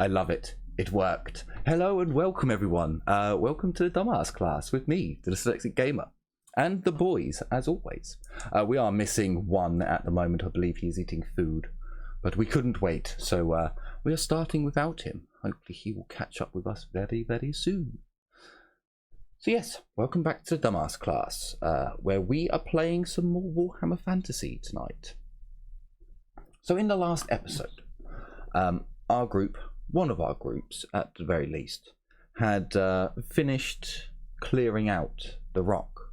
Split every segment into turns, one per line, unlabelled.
I love it. It worked. Hello and welcome everyone. Welcome to the Dumbass class with me, the Dyslexic Gamer. And the boys, as always. We are missing one at the moment. I believe he's eating food. But we couldn't wait, so we are starting without him. Hopefully he will catch up with us very, very soon. So yes, welcome back to the Dumbass class, where we are playing some more Warhammer Fantasy tonight. So in the last episode, our group, one of our groups at the very least, had finished clearing out the rock.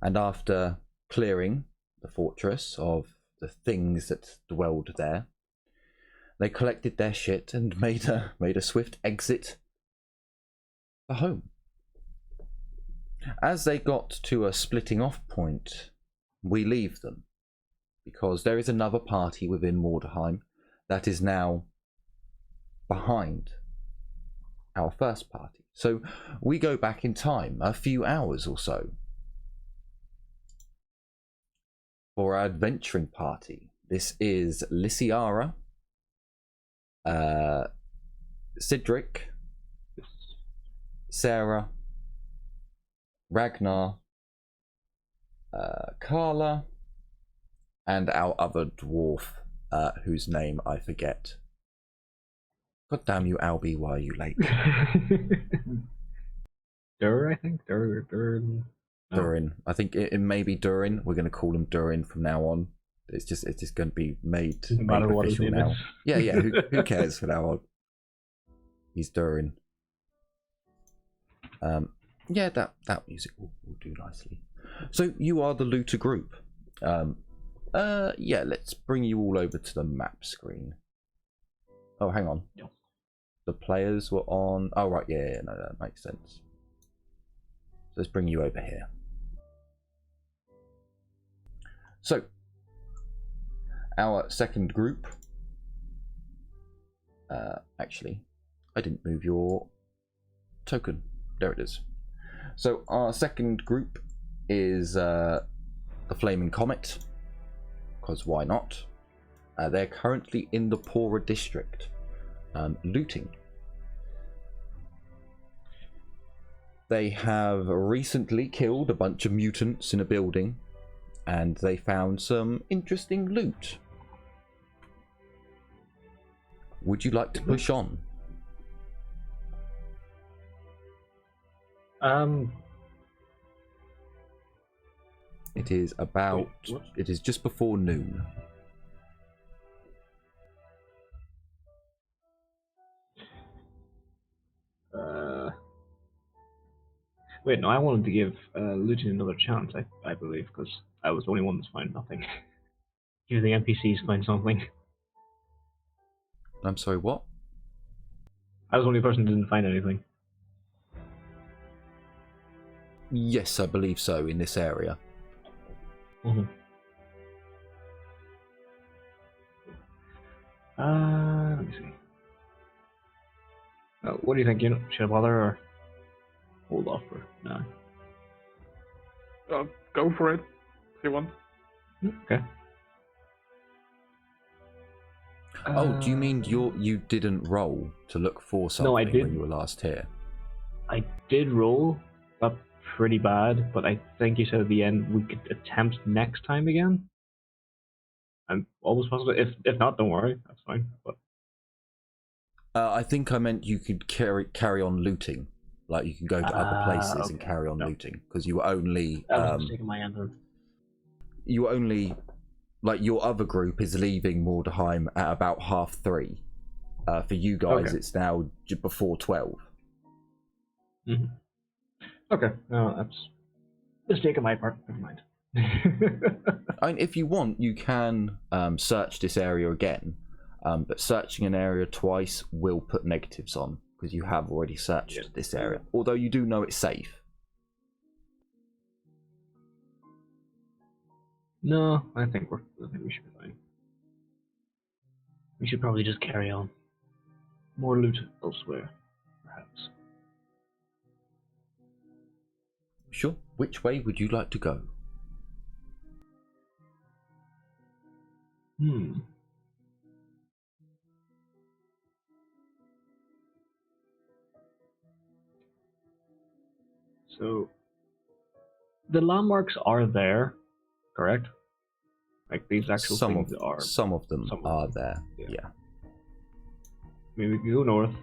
And after clearing the fortress of the things that dwelled there, they collected their shit and made a swift exit for home. As they got to a splitting off point, we leave them, because there is another party within Mordheim that is now behind our first party. So we go back in time a few hours or so for our adventuring party. This is Lysiara, Cedric, Sarah, Ragnar, Carla, and our other dwarf, whose name I forget. God damn you, Albie, why are you late?
I think. Durin.
Durin. I think it may be Durin. We're going to call him Durin from now on. It's just going to be made official now. Yeah. Who cares from now on? He's Durin. Yeah, that music will do nicely. So you are the looter group. Yeah, let's bring you all over to the map screen. Oh, hang on.
Yeah.
The players were on. Oh, right. Yeah, no, that makes sense. So let's bring you over here. So, our second group. Actually, I didn't move your token. There it is. So, our second group is the Flaming Comet. Because why not? They're currently in the poorer district, looting. They have recently killed a bunch of mutants in a building, and they found some interesting loot. Would you like to push on? It is about. It is just before noon.
Wait, no, I wanted to give looting another chance, I believe, because I was the only one that's found nothing. Give the NPCs find something.
I'm sorry, what?
I was the only person who didn't find anything.
Yes, I believe so, in this area.
Mm-hmm. Let me see. What do you think? Should I bother or hold off for now?
Go for it if you want.
Okay.
Oh, do you mean you didn't roll to look for something
No, I did.
when you were last here?
I did roll, got pretty bad, but I think you said at the end we could attempt next time again. I'm almost positive. If not, don't worry, that's fine. But
I think I meant you could carry on looting, like you can go to other places and carry on looting, because you were only.
That was taking my end.
You were only, like your other group is leaving Mordheim at about 3:30. For you guys, it's now before 12.
Mm-hmm. Okay, no, that's a mistake on my part. Never mind.
I mean, if you want, you can search this area again, but searching an area twice will put negatives on because you have already searched this area. Although you do know it's safe.
No, I think we should be fine. We should probably just carry on. More loot elsewhere, perhaps.
Sure. Which way would you like to go?
So the landmarks are there, correct? Like these actual things are.
Some of them are there.
Yeah.
Yeah.
Maybe we can go north.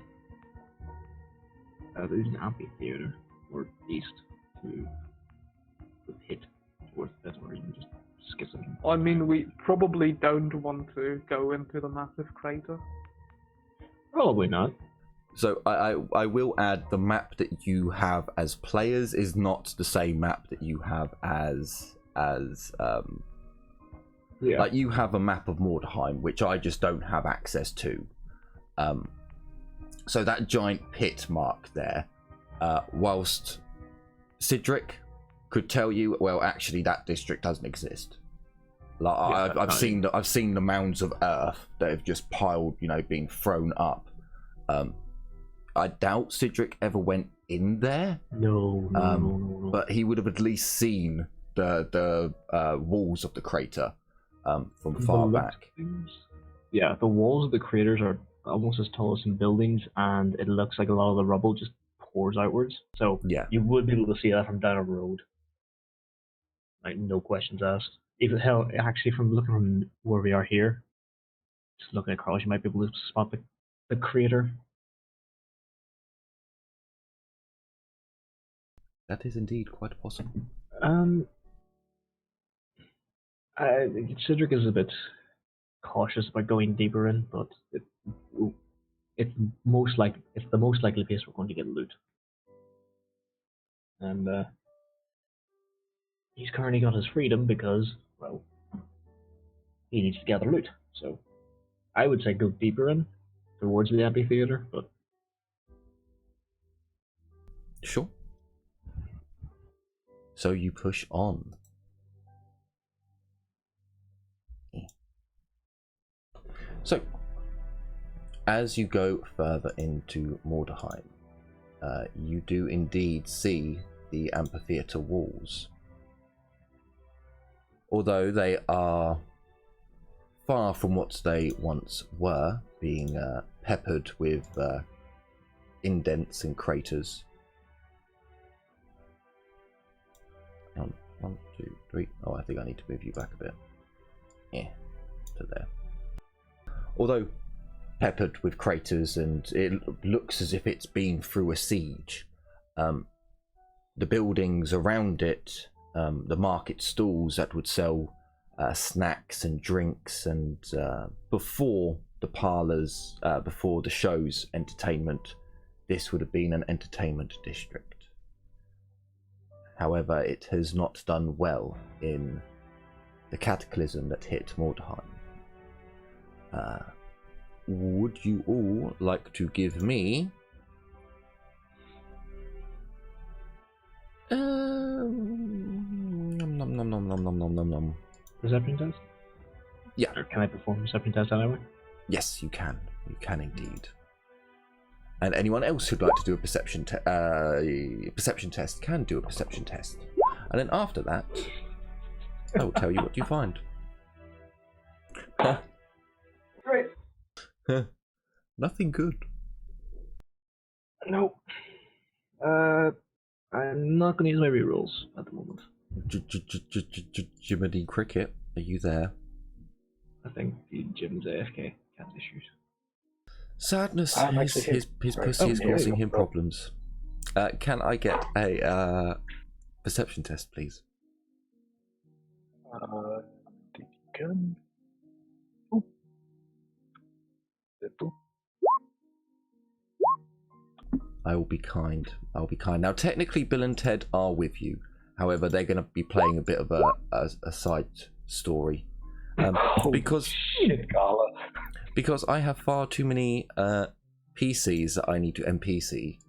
There's an amphitheater, or east to hit towards this, or you can just skip something.
I mean, we probably don't want to go into the massive crater.
Probably not.
So I will add the map that you have as players is not the same map that you have as like you have a map of Mordheim, which I just don't have access to. So that giant pit mark there, whilst Cedric could tell you, well, actually that district doesn't exist. Like I've seen the mounds of earth that have just piled, being thrown up. I doubt Cedric ever went in there.
No.
But he would have at least seen the walls of the crater from far back.
Yeah, the walls of the craters are almost as tall as some buildings, and it looks like a lot of the rubble just pours outwards. So
yeah,
you would be able to see that from down a road. Like, no questions asked. Even hell, actually, from looking from where we are here, just looking across, you might be able to spot the crater.
That is indeed quite possible.
Cedric is a bit cautious about going deeper in, but it's the most likely place we're going to get loot. And he's currently got his freedom because, well, he needs to gather loot. So I would say go deeper in towards the amphitheater, but
sure. So you push on. So, as you go further into Mordheim, you do indeed see the amphitheater walls. Although they are far from what they once were, being peppered with indents and craters. 1, 2, 3. Oh, I think I need to move you back a bit. Yeah, to there. Although peppered with craters, and it looks as if it's been through a siege. The buildings around it, the market stalls that would sell snacks and drinks, and before the parlours, before the shows, entertainment, this would have been an entertainment district. However, it has not done well in the cataclysm that hit Mordheim. Would you all like to give me
perception test?
Yeah.
Or can I perform a perception test anyway?
Yes, you can. You can indeed. And anyone else who'd like to do a perception test can do a perception test. And then after that, I will tell you what you find.
Great.
Nothing good.
No. I'm not going to use my rerolls at the moment.
Jiminy Cricket, are you there?
I think the Jim's AFK. Cat issues.
Sadness. His pussy is causing him problems. Can I get a perception test, please?
You can.
I will be kind. I'll be kind. Now, technically, Bill and Ted are with you. However, they're going to be playing a bit of a side story. Because I have far too many PCs that I need to NPC.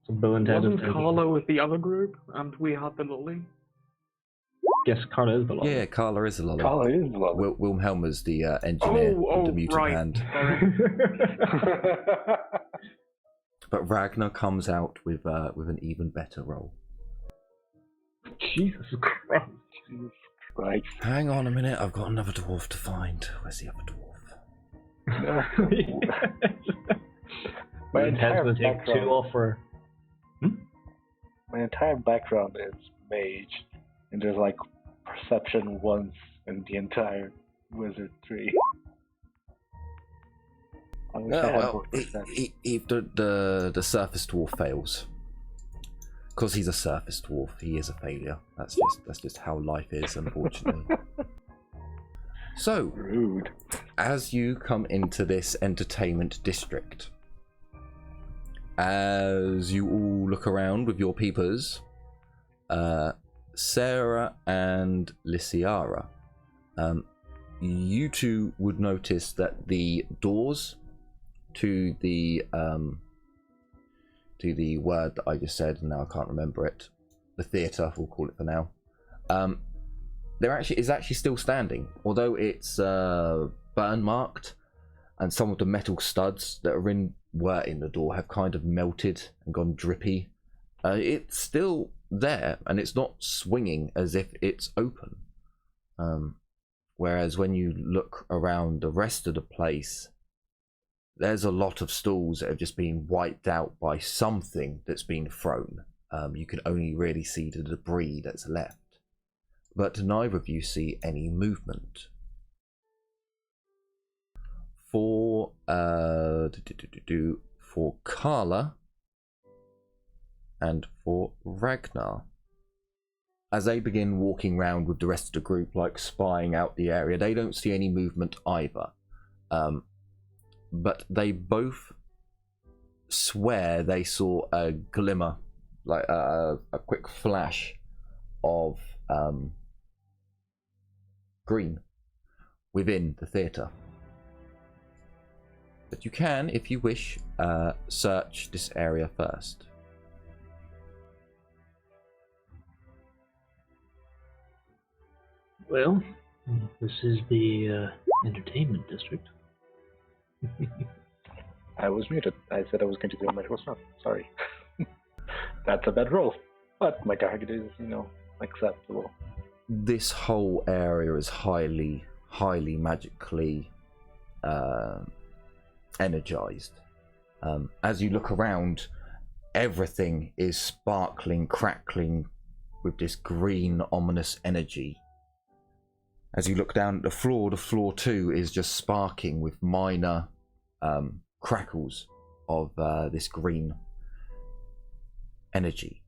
So Bill and Ted
Wasn't Carla with the other group, and we had the lolly?
Yes, Carla is the lolly.
Yeah, Carla is the lolly.
Carla is the lolly.
Wilhelmer's the engineer with the mutant hand. But Ragnar comes out with an even better role.
Jesus Christ.
Jesus Christ.
Hang on a minute, I've got another dwarf to find. Where's the other dwarf?
My
We intend
entire
to take
background,
2 offer.
my entire background is mage, and there's like perception once in the entire wizard tree. I wish I
Yeah,
had
well,
more perception.
the surface dwarf fails. Because he's a surface dwarf, he is a failure. That's just how life is, unfortunately. So,
Rude.
as you come into this entertainment district, as you all look around with your peepers, Sarah and Lysiara, you two would notice that the doors to the word that I just said, and now I can't remember it, the theatre, we'll call it for now, is actually still standing, although it's burn marked, and some of the metal studs that were in the door have kind of melted and gone drippy. It's still there, and it's not swinging as if it's open. Whereas when you look around the rest of the place, there's a lot of stalls that have just been wiped out by something that's been thrown. You can only really see the debris that's left. But neither of you see any movement. For Carla and for Ragnar, as they begin walking around with the rest of the group, like spying out the area, they don't see any movement either. But they both swear they saw a glimmer, like a quick flash of green within the theatre. But you can, if you wish, search this area first.
Well, this is the entertainment district.
I was muted. I said I was going to do a magical stuff. Sorry. That's a bad roll. But my target is, acceptable.
This whole area is highly magically energized. As you look around, everything is sparkling, crackling with this green, ominous energy. As you look down at the floor too is just sparking with minor crackles of this green energy.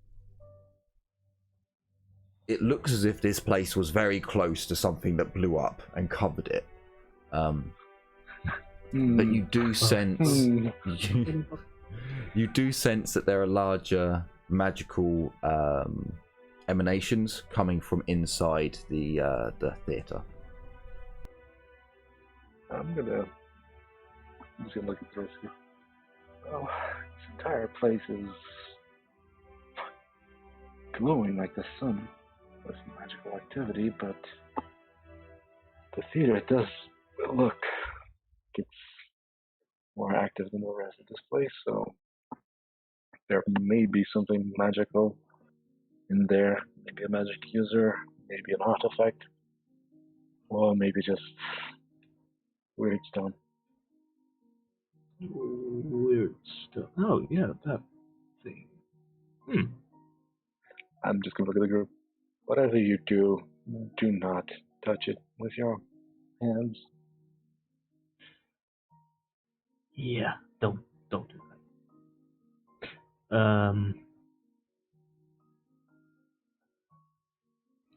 It looks as if this place was very close to something that blew up and covered it. But you do sense you do sense that there are larger magical emanations coming from inside the theatre.
I'm just gonna look at the rest here. Oh, this entire place is glowing like the sun with magical activity, but the theater does look like it's more active than the rest of this place, so there may be something magical in there. Maybe a magic user, maybe an artifact, or maybe just weird stone.
Weird stuff. Oh, yeah, that thing.
I'm just gonna look at the group. Whatever you do, do not touch it with your hands.
Yeah, don't do that.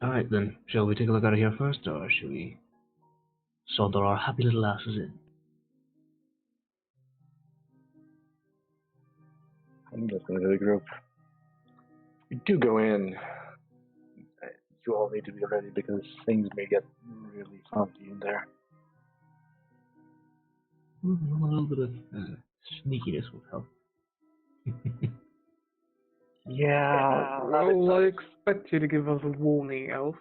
Alright then, shall we take a look out of here first, or shall we saunter our happy little asses in?
I'm just gonna look at the group. We do go in. You all need to be ready because things may get really funky in there.
A little bit of sneakiness will help.
Yeah.
Well, I expect you to give us a warning, Elf.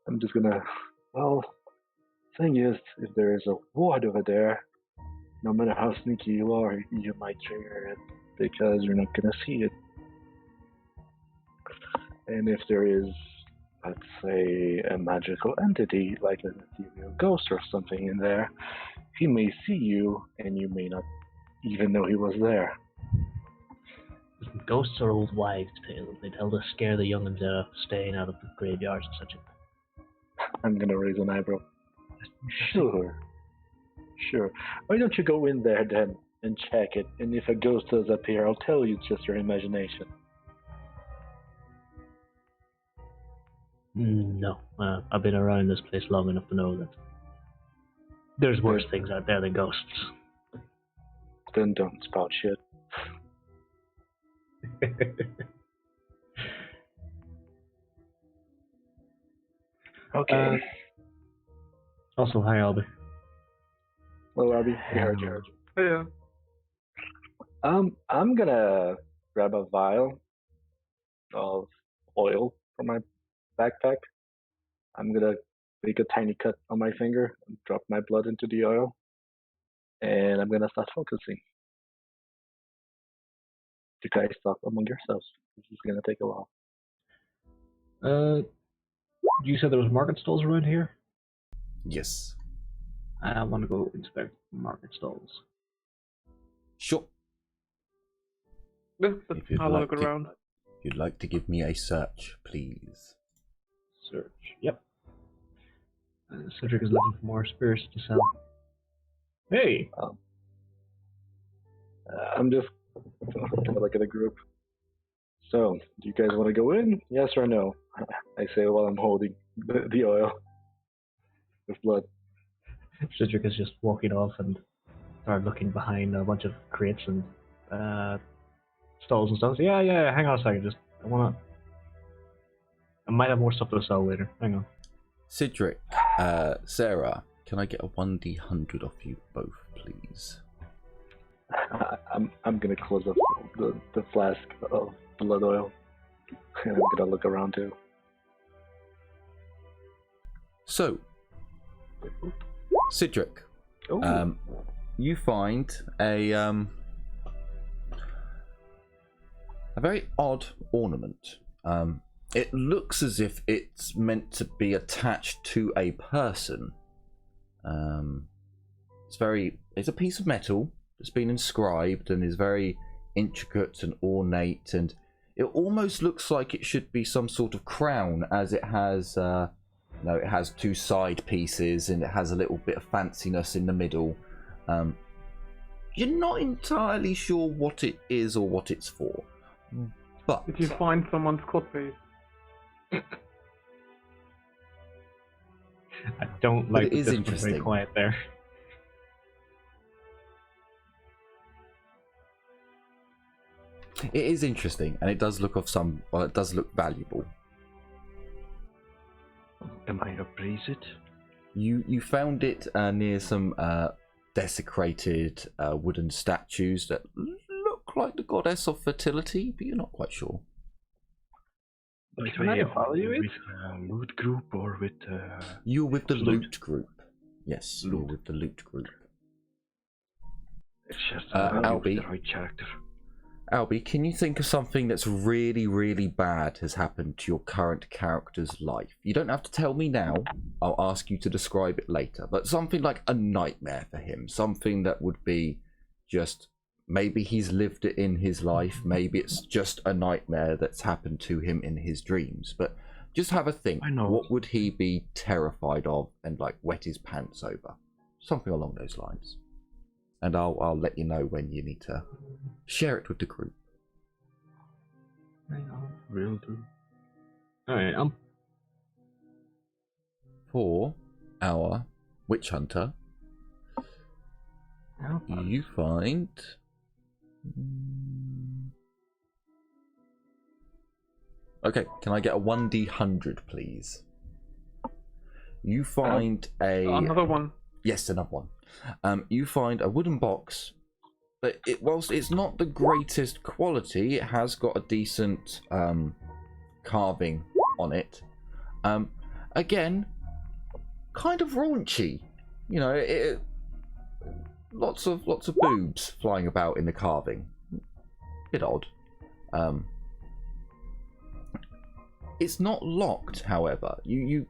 I'm just gonna. Well, thing is, if there is a ward over there, no matter how sneaky you are, you might trigger it because you're not gonna see it. And if there is, let's say, a magical entity like an ethereal ghost or something in there, he may see you and you may not even though he was there.
Ghosts are old wives' tales. They tell to scare the young'uns out of staying out of the graveyards and such.
I'm gonna raise an eyebrow. Sure. Why don't you go in there then and check it? And if a ghost does appear, I'll tell you it's just your imagination.
No, I've been around this place long enough to know that there's worse things out there than ghosts.
Then don't spout shit. Okay.
Also, hi, Albie.
Hello, Albie. Hey, heard you.
Yeah.
I'm gonna grab a vial of oil from my backpack. I'm gonna make a tiny cut on my finger and drop my blood into the oil. And I'm gonna start focusing. You guys talk among yourselves. This is gonna take a while.
You said there was market stalls around here?
Yes.
I want to go inspect market stalls.
Sure.
Yeah,
If you'd
I'll
like
look
to-
around.
If you'd like to give me a search, please.
Search. Yep. Cedric is looking for more spirits to sell. Hey!
I'm just gonna look at the group. So, do you guys want to go in? Yes or no? I say while I'm holding the oil with blood.
Cedric is just walking off and started looking behind a bunch of crates and stalls and stuff. Yeah, hang on a second. I might have more stuff to sell later. Hang on.
Cedric, Sarah, can I get a 1d100 off you both, please?
I'm gonna close up the flask of blood oil, and I'm gonna look around too.
So, Cedric, you find a very odd ornament. It looks as if it's meant to be attached to a person. It's a piece of metal that's been inscribed and is very intricate and ornate, and it almost looks like it should be some sort of crown, as it has it has two side pieces and it has a little bit of fanciness in the middle. You're not entirely sure what it is or what it's for, but
Did you find someone's copy?
I don't like
it is
this one's
interesting.
very quiet there.
It is interesting, and it does look it does look valuable.
Am I appraise it?
You found it near some desecrated wooden statues that look like the goddess of fertility, but you're not quite sure.
Can I evaluate?
With loot group or with?
You're with the
Loot.
loot group. Yes, you're with the loot group.
It's just
Albie.
the right character.
Albie, can you think of something that's really, really bad has happened to your current character's life? You don't have to tell me now. I'll ask you to describe it later. But something like a nightmare for him. Something that would be just... Maybe he's lived it in his life. Maybe it's just a nightmare that's happened to him in his dreams. But just have a think.
I know.
What would he be terrified of and like wet his pants over? Something along those lines. And I'll let you know when you need to share it with the group.
Real do.
Alright,
For our witch hunter, you find... Okay, can I get a 1d100, please? You find
Another one.
Yes, another one. You find a wooden box, but whilst it's not the greatest quality, it has got a decent carving on it. Again, kind of raunchy. You know, lots of boobs flying about in the carving. Bit odd. It's not locked, however. You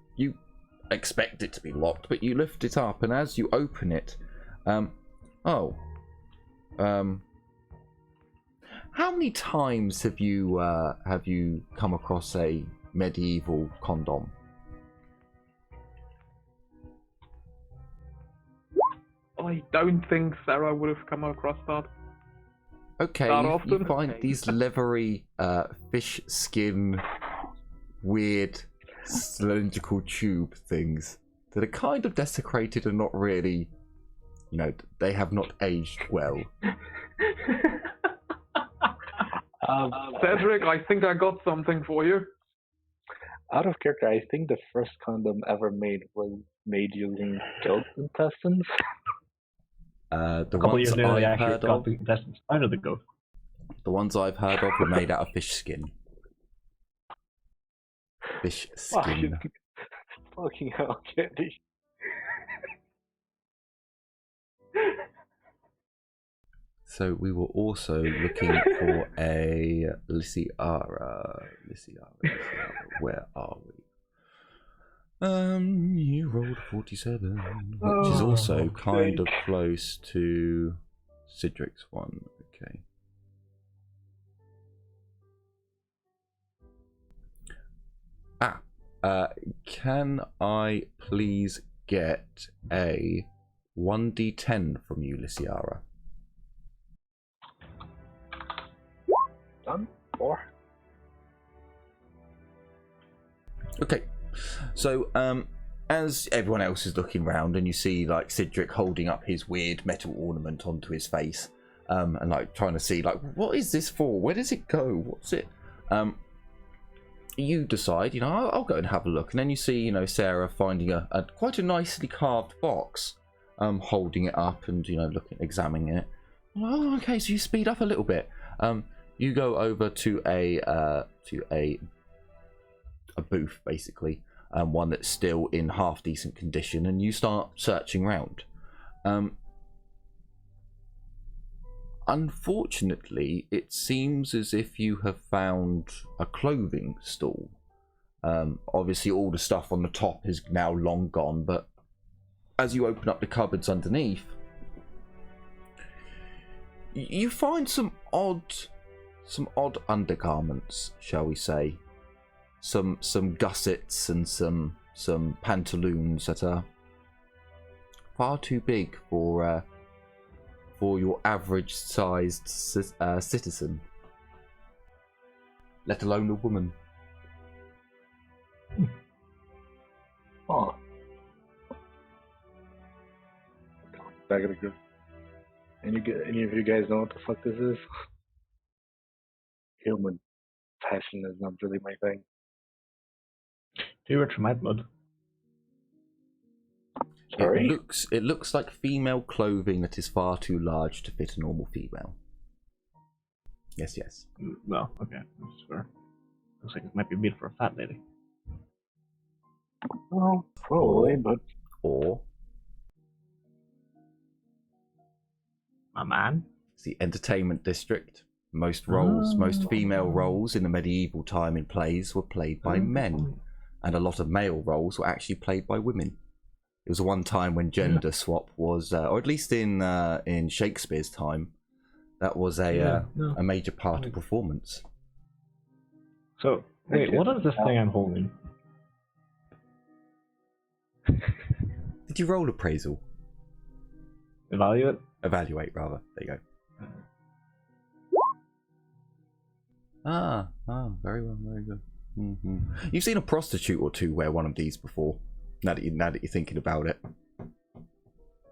expect it to be locked, but you lift it up, and as you open it, oh, How many times have you come across a medieval condom?
I don't think Sarah would have come across that.
Okay,
That
you
often?
find these leathery fish skin, weird cylindrical tube things that are kind of desecrated and not really, they have not aged well.
Cedric, I think I got something for you.
Out of character, I think the first condom ever made was made using goat intestines.
A couple years later, they actually got the intestines out of the goat.
The ones I've heard of were made out of fish skin. Fish skin.
Fucking hell, Candy.
So we were also looking for a Lysiara. Where are we? You rolled 47, which is also kind of close to Cedric's one. Okay. Can I please get a 1d10 from you, Lysiara?
Done? 4.
Okay, so as everyone else is looking around and you see like Cedric holding up his weird metal ornament onto his face, and like trying to see like, what is this for? Where does it go? What's it? You decide, I'll go and have a look, and then you see, Sarah finding a quite a nicely carved box, holding it up and examining it. Oh, okay, so you speed up a little bit. You go over to a booth, basically, one that's still in half decent condition, and you start searching around. Unfortunately, it seems as if you have found a clothing stall. Obviously, all the stuff on the top is now long gone, but as you open up the cupboards underneath, you find some odd undergarments, shall we say. Some gussets and some pantaloons that are far too big for your average sized citizen, let alone a woman.
Oh. Back of the group. Any of you guys know what the fuck this is? Human fashion is not really my thing.
Too rich for my blood.
Sorry?
It looks like female clothing that is far too large to fit a normal female. Yes.
Well, okay, that's fair. Looks like it might be made for a fat lady.
Well, probably, but...
Or...
My man?
It's the entertainment district. Most female roles in the medieval time in plays were played by men. And a lot of male roles were actually played by women. It was one time when gender swap was, or at least in Shakespeare's time, that was a major part of performance.
So, wait, what is this thing I'm holding?
Did you roll appraisal?
Evaluate?
Evaluate, rather. There you go. Very well, very good. Mm-hmm. You've seen a prostitute or two wear one of these before. Now that you're thinking about it.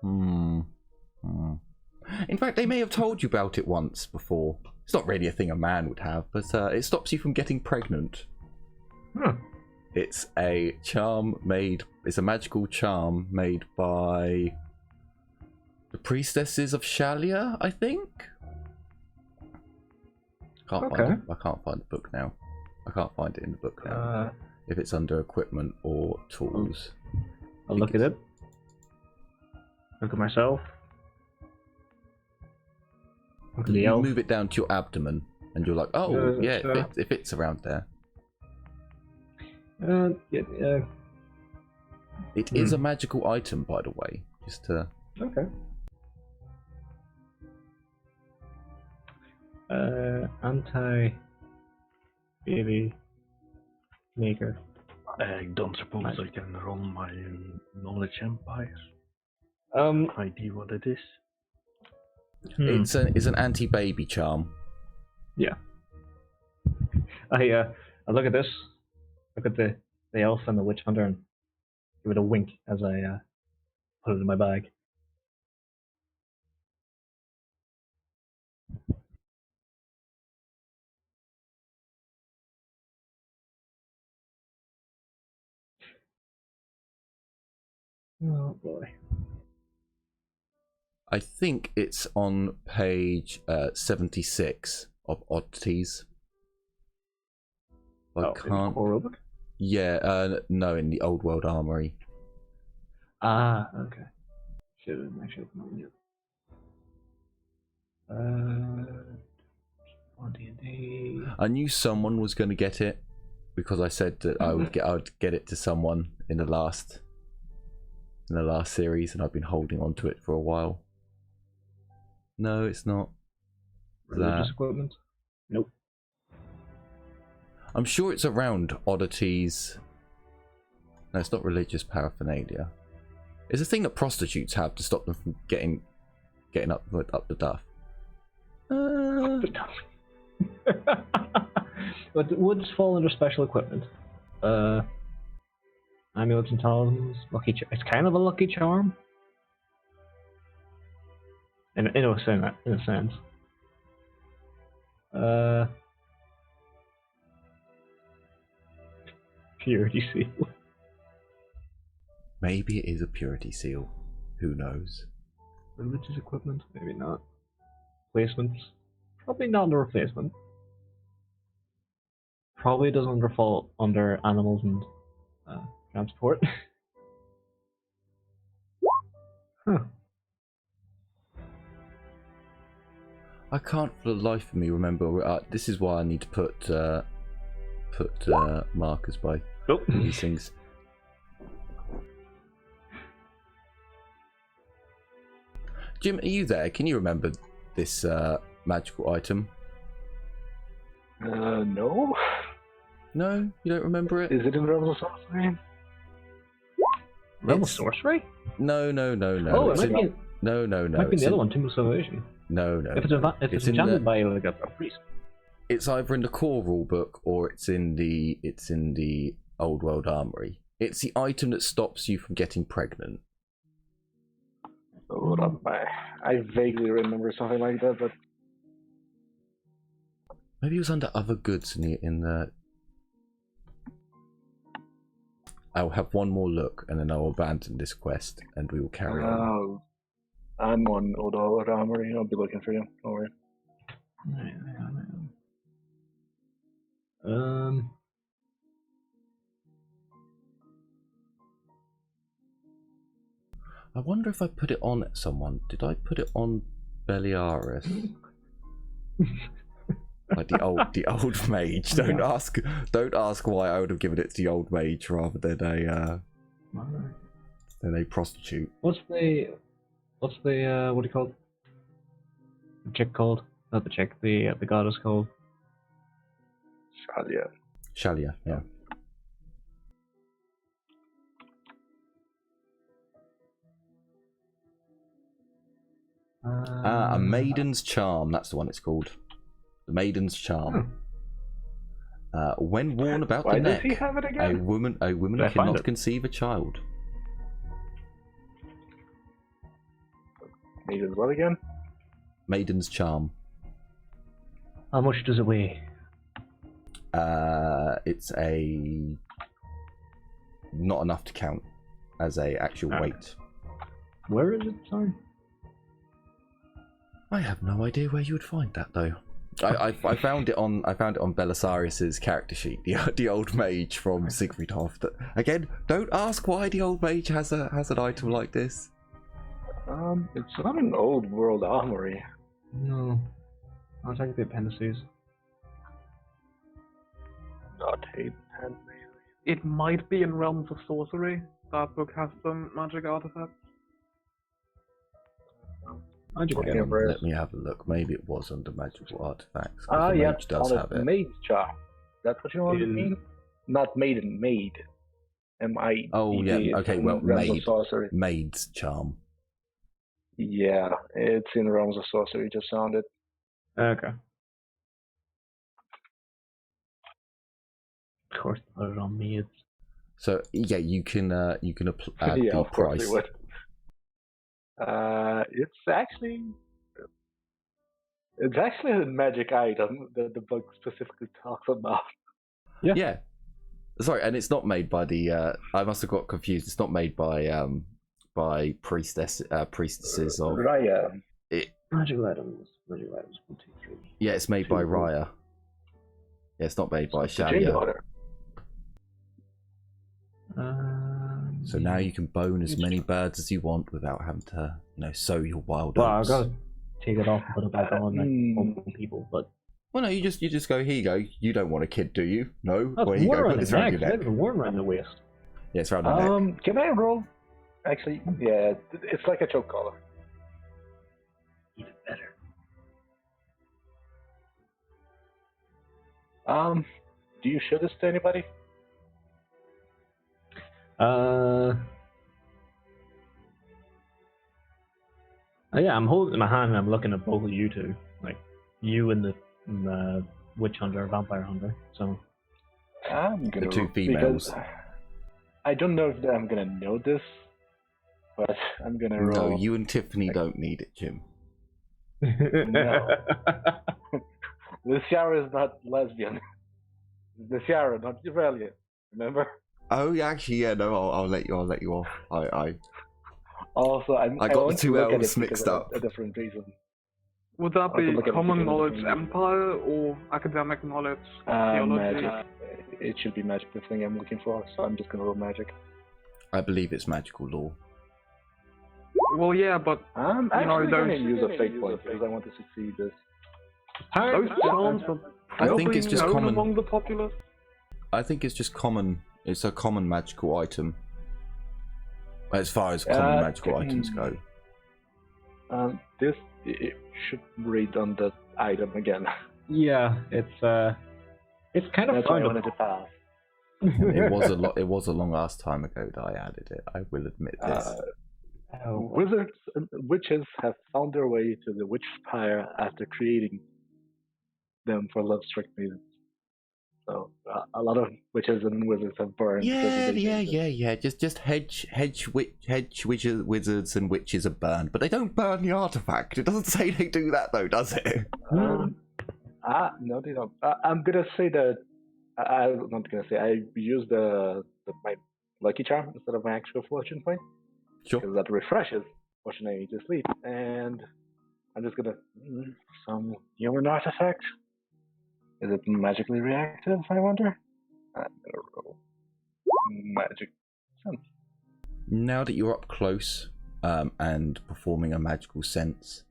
In fact, they may have told you about it once before. It's not really a thing a man would have, but it stops you from getting pregnant. It's a charm made. It's a magical charm made by the priestesses of Shalia, I think. I can't find the book now. I can't find it in the book now. If it's under equipment or tools.
I'll look at it. Look at myself. Look at the elf.
Move it down to your abdomen, and you're like, oh, yeah, it fits around there. It is a magical item, by the way. Just to...
Okay. Anti-baby maker.
I don't suppose I can roll my knowledge empire. ID what it is.
It's an anti-baby charm.
Yeah. I look at this, look at the elf and the witch hunter, and give it a wink as I put it in my bag. Oh boy.
I think it's on page 76 of oddities. I can't.
Rulebook?
Yeah, no, in the Old World Armory.
Ah, okay. Should have actually known you. On D&D.
I knew someone was going to get it because I said that I would get it to someone in the last series, and I've been holding on to it for a while. No, it's not.
Religious equipment? Nope.
I'm sure it's around oddities. No, it's not religious paraphernalia. It's a thing that prostitutes have to stop them from getting up the duff.
But it would fall under special equipment. Amulets and talismans. It's kind of a lucky charm. In a sense. Purity seal.
Maybe it is a purity seal. Who knows?
Religious equipment? Maybe not. Replacements? Probably not a replacement. Probably doesn't fall under animals and transport. Huh.
I can't for the life of me remember. This is why I need to put markers by these things. Jim, are you there? Can you remember this magical item?
No.
No, you don't remember it?
Is it in Realms of Sorcery?
Realm of Sorcery?
No.
Oh, it might be.
No.
Might be the other one, Tomb of Salvation.
No.
If it's enchanted by like a priest.
It's either in the core rulebook or it's in the Old World Armory. It's the item that stops you from getting pregnant.
Hold up, I vaguely remember something like that, but
maybe it was under other goods in the. I'll have one more look and then I'll abandon this quest and we will carry on.
I'm on Old World Armory. I'll be looking for you. Don't worry.
I wonder if I put it on someone. Did I put it on Beliaris? Like the old mage. Don't ask why I would have given it to the old mage rather than a prostitute.
What's the what do you call it? The chick called? Not the chick, the goddess called.
Shalia,
yeah. A Maiden's Charm, that's the one it's called. The Maiden's Charm. When worn about the neck,
does he have it again?
a woman cannot conceive a child.
Maiden's what again?
Maiden's Charm.
How much does it weigh?
It's not enough to count as a actual weight.
Where is it? Sorry.
I have no idea where you would find that though. I found it on Belisarius's character sheet, the old mage from Siegfriedhof. Again, don't ask why the old mage has an item like this.
It's not an Old World Armory.
No. I'll check the appendices.
Not Hayden Handmaid.
It might be in Realms of Sorcery. That book has some magic artifacts.
Magic
Okay,
item.
rare.
Let me have a look. Maybe it was under magical artifacts. 'Cause
Ah,
the
yeah,
mage does
found
have
it.
it.
Maid's charm. That's what you want to
In-
mean? Not maiden, maid. M-I-D-D.
Oh, yeah,
It's
okay,
in
well,
Realms of
maid.
Sorcery.
Maid's charm.
Yeah, it's in Realms of Sorcery. Just found it.
Okay. Of course, put it on me. It's
So yeah, you can add
Yeah,
the
of course
price.
it would. It's actually a magic item that the book specifically talks about.
Yeah. Sorry, and it's not made by the. I must have got confused. It's not made by priestesses of.
Raya.
magical items. Magical items. 1, 2, 3.
Yeah, it's made by Raya. Yeah, it's not made by
The Jade
Shalia.
Order.
So now you can bone as many birds as you want without having to, sow your wild
Well, I've
oats.
got to take it off and put it back on like
Hmm.
multiple people, but
Well, no, you just go. Here you go. You don't want a kid, do you? No.
that's
Well, here you
worn
go.
around
Put this
the
around
neck.
your neck.
It's worn around the waist.
Yeah, it's around the neck.
Can I roll? Actually, yeah, it's like a choke collar.
Even better.
Do you show this to anybody?
Yeah, I'm holding it in my hand and I'm looking at both of you two, like you and the witch hunter, or vampire hunter. So
I'm gonna
The two
roll,
females.
because I don't know if I'm gonna know this, but I'm gonna roll.
No, you and Tiffany don't need it, Jim.
No. Luciara is not lesbian. Luciara, not Aurelia. Remember?
Oh, yeah, actually, yeah. No, I'll let you off. I
Also, I
got the
want to
two
look at
L's
it
mixed
because of
up.
a different reason.
Would that
I can
be
look at it
common
because of
knowledge
the-
empire or academic knowledge theology?
Magic. It should be magic. The thing I'm looking for. So I'm just gonna roll magic.
I believe it's magical law.
Well, yeah, but
I'm
You know,
actually
those-
gonna use a fate point because I want to succeed this.
those charms are
I think
probably
it's just
known
common.
among the populace.
I think it's just common. It's a common magical item. As far as common magical items go.
This it should read on the item again.
yeah, it's kind of
That's why I
fun.
wanted to pass.
It was a long ass time ago that I added it. I will admit this.
Wizards and witches have found their way to the witch spire after creating them for love-struck maidens. So a lot of witches and wizards have burned. because of these things.
Just hedge wizards and witches are burned, but they don't burn the artifact. It doesn't say they do that though, does it?
No, they don't. I'm gonna say that. I'm not gonna say. I used my lucky charm instead of my actual fortune point
Sure.
because that refreshes fortune I need to sleep. And I'm just gonna some human artifact. Is it magically reactive? I wonder. I'm gonna roll magic sense.
Now that you're up close and performing a magical sense,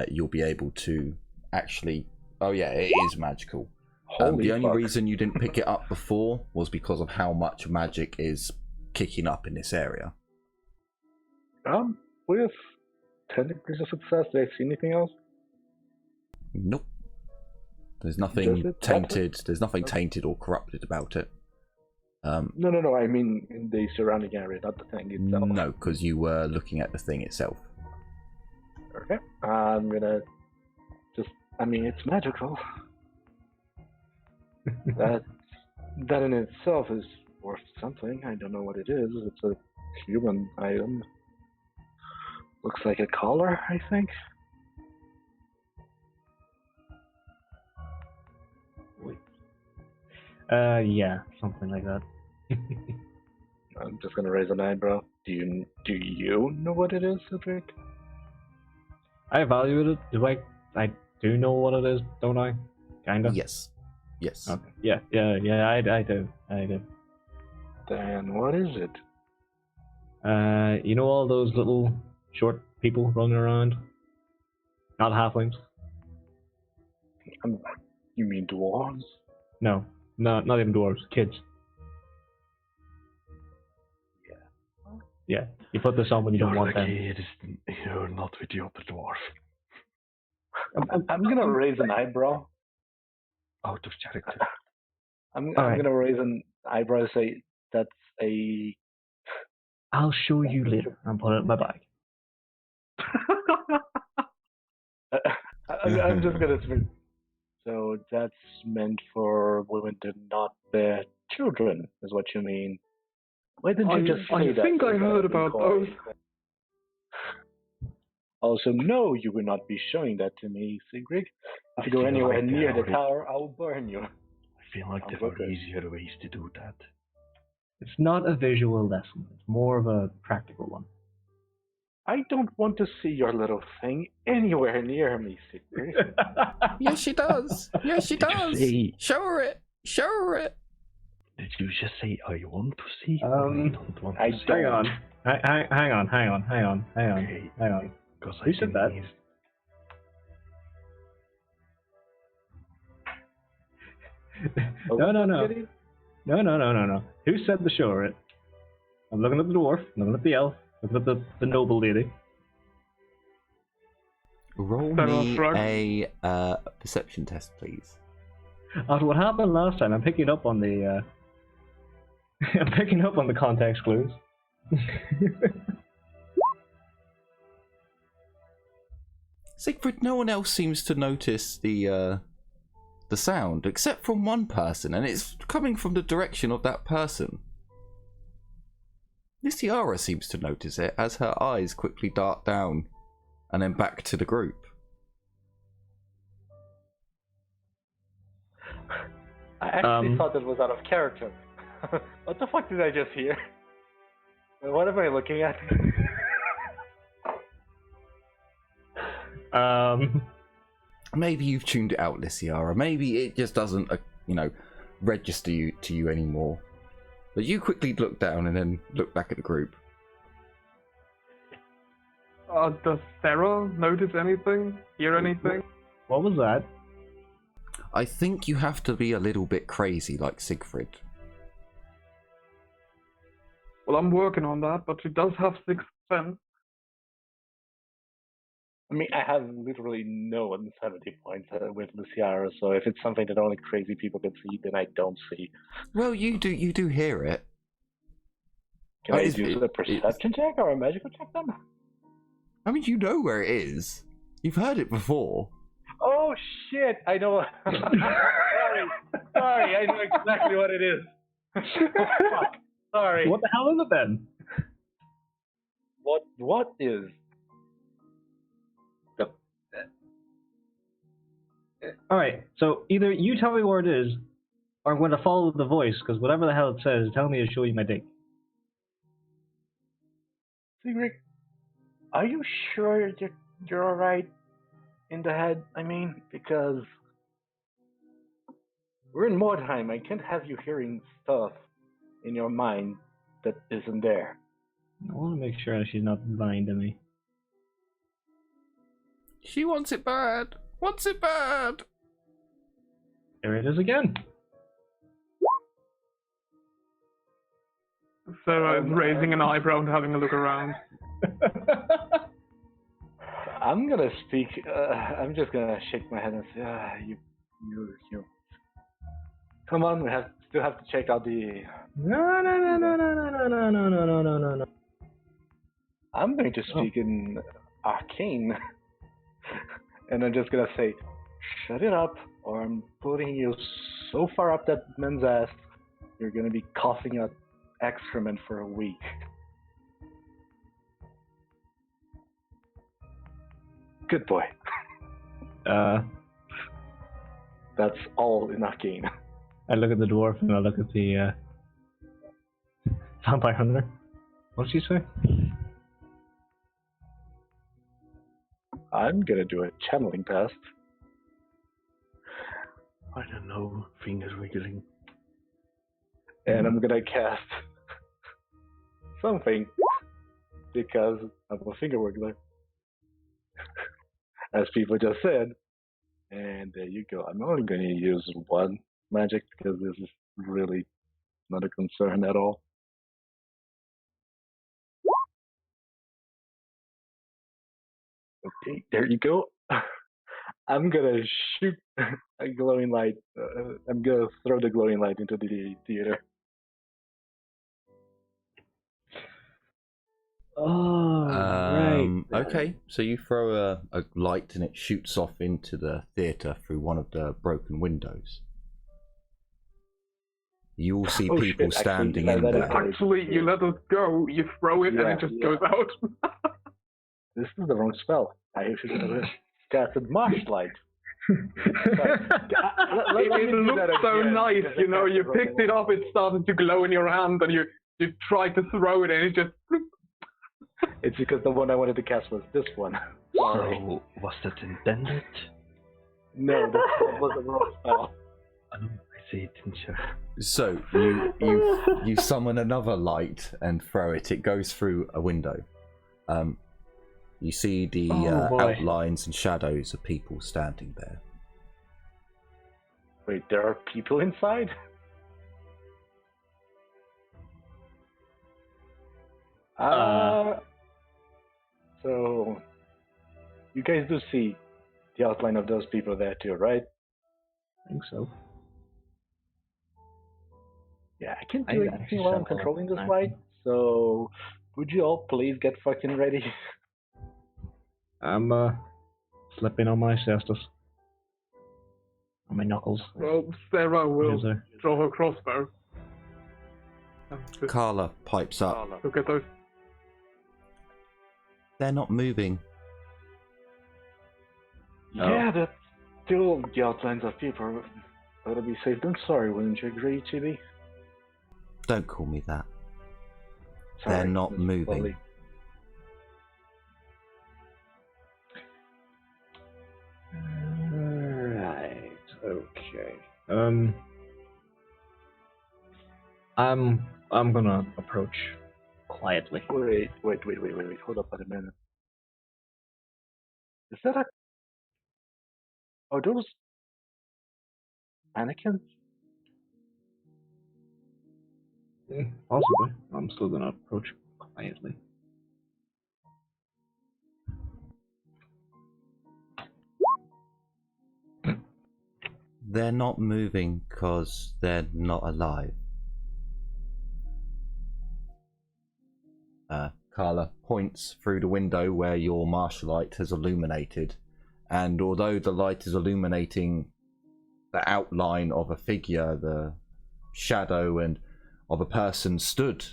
you'll be able to actually. Oh yeah, it is magical.
Holy
The only
fuck.
reason you didn't pick it up before was because of how much magic is kicking up in this area.
With 10 degrees of success, do I see anything else?
Nope. There's
Does
nothing
it
tainted. There's nothing tainted or corrupted about it.
No. I mean in the surrounding area, not the thing itself.
No, because you were looking at the thing itself.
Okay. I'm gonna just. I mean, it's magical. that in itself is worth something. I don't know what it is. It's a human item. Looks like a collar, I think.
Yeah, something like that.
I'm just gonna raise an eyebrow. Do you know what it is, Cedric?
I evaluated it. I do know what it is, don't I? Kinda.
Yes. Yes.
Okay. Yeah. I do.
Then what is it?
You know all those little short people running around? Not halflings.
You mean dwarves?
No, not even dwarves. Kids. Yeah, you put this on when you don't want them.
You're not with the other dwarf.
I'm gonna raise an eyebrow.
Out of character.
I'm
Alright.
gonna raise an eyebrow and say that's a.
I'll show you later. I'm putting it in my bag.
I'm just gonna. So that's meant for women to not bear children, is what you mean? Why didn't you just say that?
I think I heard about those.
Also, no, you will not be showing that to me, Sigrid. If you go
feel
anywhere
like
near the
there
tower, I will burn you.
I feel like there are easier ways to do that.
It's not a visual lesson. It's more of a practical one.
I don't want to see your little thing anywhere near me, Sigrid.
Yes, she does. Yes, she
Did you
does.
say-
Show her it. Show her it.
Did you just say I want to see?
Um,
or I don't want to
I
see?
Hang on. Hang on.
Okay.
Hang on.
Because
Who said that? No. No. Who said the show it? I'm looking at the dwarf, looking at the elf, looking at the noble lady.
Roll
That
me
was right.
a perception test, please.
After what happened last time, I'm picking up on the I'm picking up on the context clues.
Siegfried, no one else seems to notice the sound except from one person, and it's coming from the direction of that person. Lysiara seems to notice it as her eyes quickly dart down and then back to the group.
I actually thought that was out of character. What the fuck did I just hear? What am I looking at?
Maybe you've tuned it out, Lysiara. Maybe it just doesn't, register to you anymore. But you quickly look down and then look back at the group.
Does Sarah notice anything? Hear anything?
What was that?
I think you have to be a little bit crazy like Siegfried.
Well, I'm working on that, but she does have 6th sense.
I mean, I have literally no insanity points with Luciara, so if it's something that only crazy people can see, then I don't see.
Well, you do hear it.
Can I use a perception check or a magical check then?
I mean, you know where it is. You've heard it before.
Oh shit! I know. Sorry, I know exactly what it is. Fuck. Sorry.
What the hell is it then?
What is?
Alright, so either you tell me where it is, or I'm going to follow the voice, because whatever the hell it says, tell me to show you my dick.
Sigrid, are you sure you're alright in the head? I mean, because we're in Mordheim. I can't have you hearing stuff in your mind that isn't there.
I want to make sure she's not lying to me.
She wants it bad. Wants it bad.
There it is again.
Sarah is raising an eyebrow and having a look around.
I'm gonna speak. I'm just gonna shake my head and say, you. Come on, we still have to check out the.
No.
I'm going to speak in arcane, and I'm just gonna say, shut it up, or I'm putting you so far up that man's ass, you're gonna be coughing out excrement for a week. Good boy. That's all in arcane.
I look at the dwarf and I look at the vampire hunter. What did she say?
I'm gonna do a channeling test.
I don't know, fingers wiggling.
And I'm gonna cast something because I'm a finger wiggler. As people just said. And there you go. I'm only gonna use one magic because this is really not a concern at all. Okay, there you go. I'm gonna shoot a glowing light. I'm gonna throw the glowing light into the theater.
Oh, right.
Okay, so you throw a light and it shoots off into the theatre through one of the broken windows. You all see
Oh,
people
shit, actually,
standing
that
in
is
there.
correct.
Actually, you let us go, you throw it, and it just goes out.
This is the wrong spell. I should have casted Marshlight.
It looked so nice, you know. You picked it up, it started to glow in your hand, and you tried to throw it, and it just.
It's because the one I wanted to cast was this one. Sorry.
So, was that intended?
No, that was the wrong spell.
I see it, didn't you?
So you summon another light and throw it. It goes through a window. You see the outlines and shadows of people standing there.
Wait, there are people inside? So you guys do see the outline of those people there too, right?
I think so.
Yeah, I can't do anything while I'm controlling this light, so would you all please get fucking ready?
I'm slipping on my cestus. On my knuckles.
Well, Sarah will
Is there?
draw her crossbow.
Carla pipes up.
Look at those.
They're not moving.
Yeah, that's still the outlines of people. Better be safe than sorry, wouldn't you agree, Chibi?
Don't call me that.
Sorry,
They're not
Mr.
moving.
Foley.
Right. Okay. I'm gonna approach quietly.
Wait. Hold up a minute. Is that a... Are those... mannequins?
Possibly. I'm still gonna approach quietly.
They're not moving because they're not alive. Carla points through the window where your martial light has illuminated, and although the light is illuminating the outline of a figure, the shadow and of a person stood,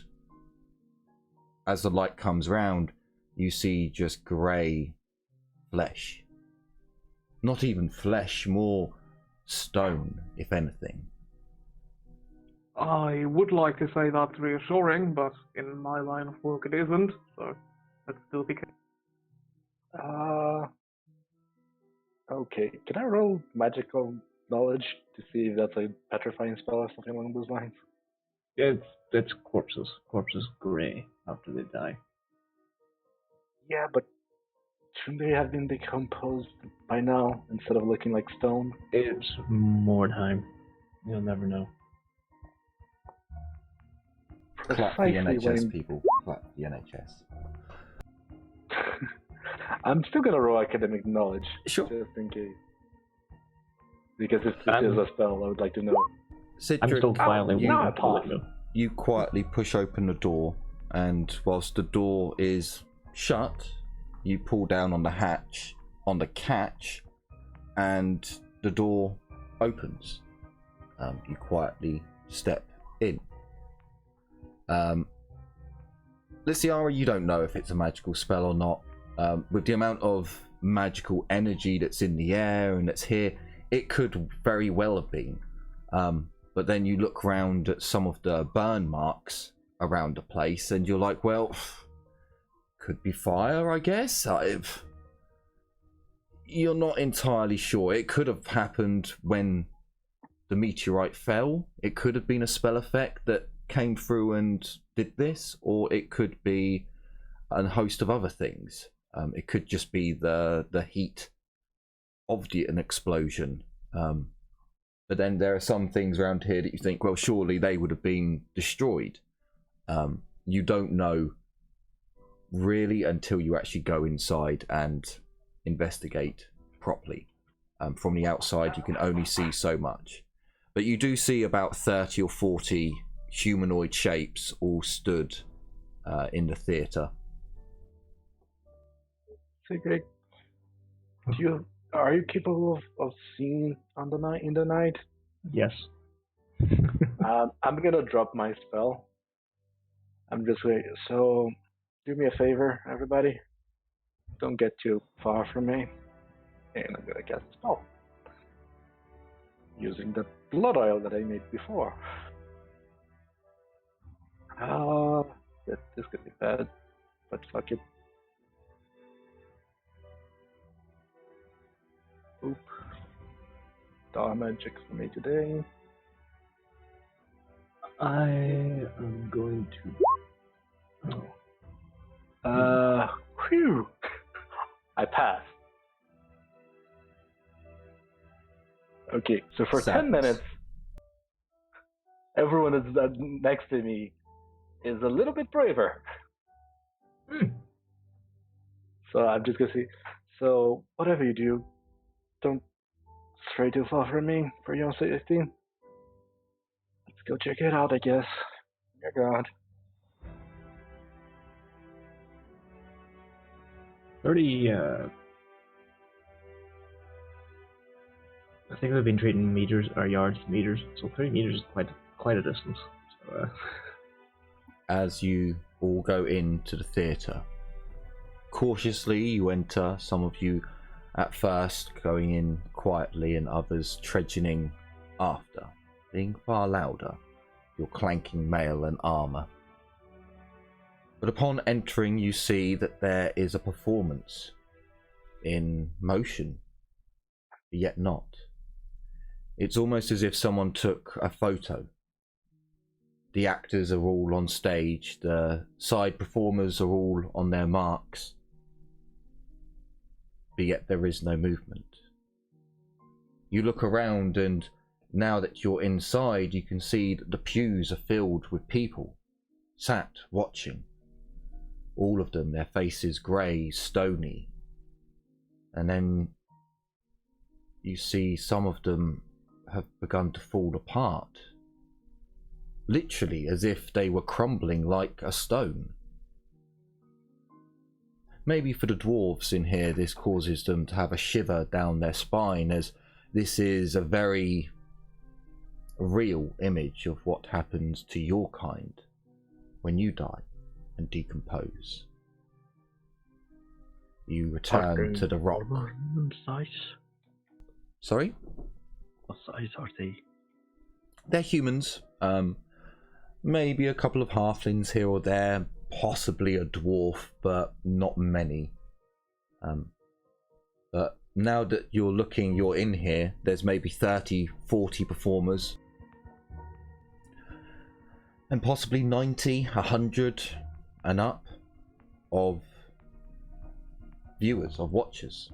as the light comes round, you see just grey flesh. Not even flesh, more stone, if anything.
I would like to say that's reassuring, but in my line of work it isn't, so let's still be careful.
Okay. Can I roll magical knowledge to see if that's a petrifying spell or something along those lines?
It's corpses. Corpses grey after they die.
Yeah, but shouldn't they have been decomposed by now instead of looking like stone?
It's Mordheim. You'll never know.
Clap the
Precisely
NHS,
when-
people. Clap the NHS.
I'm still gonna roll academic knowledge,
Sure.
just in case. Because if this is a spell, I would like to know.
I'm still quietly
you-
walking out the window.
You quietly push open the door, and whilst the door is shut, you pull down on the hatch, on the catch, and the door opens. You quietly step in. Lyciara, you don't know if it's a magical spell or not. With the amount of magical energy that's in the air and that's here, it could very well have been. But then you look around at some of the burn marks around the place and you're like, well, could be fire, I guess. You're not entirely sure. It could have happened when the meteorite fell. It could have been a spell effect that came through and did this, or it could be a host of other things. It could just be the heat of an explosion. But then there are some things around here that you think, well, surely they would have been destroyed. You don't know really until you actually go inside and investigate properly. From the outside, you can only see so much. But you do see about 30 or 40 humanoid shapes all stood in the theatre.
Sigrid, are you capable of seeing in the night?
Yes.
I'm gonna drop my spell. I'm just waiting. So, do me a favor, everybody. Don't get too far from me. And I'm gonna cast a spell. Using the blood oil that I made before. This could be bad, but fuck it. Oop. Dark magic for me today.
I am going to.
Whew. I passed. Okay, so for 10 minutes, everyone that's next to me is a little bit braver. So I'm just gonna say, so whatever you do, don't stray too far from me for your safety. Let's go check it out, I guess. Dear God.
30, I think we've been treating meters or yards to meters, so 30 meters is quite a distance. So,
As you all go into the theatre, cautiously you enter, some of you at first going in quietly and others trudging in after, being far louder, your clanking mail and armour. But upon entering you see that there is a performance in motion, yet not. It's almost as if someone took a photo. The actors are all on stage, the side performers are all on their marks, but yet there is no movement. You look around and now that you're inside you can see that the pews are filled with people, sat watching. All of them, their faces grey, stony. And then you see some of them have begun to fall apart. Literally as if they were crumbling like a stone. Maybe for the dwarves in here this causes them to have a shiver down their spine, as this is a very real image of what happens to your kind when you die and decompose. You return to the rock.
Size?
Sorry?
What size are they?
They're humans. Maybe a couple of halflings here or there, possibly a dwarf, but not many. But now that you're in here, there's maybe 30, 40 performers. And possibly 90, 100 and up of viewers, of watchers.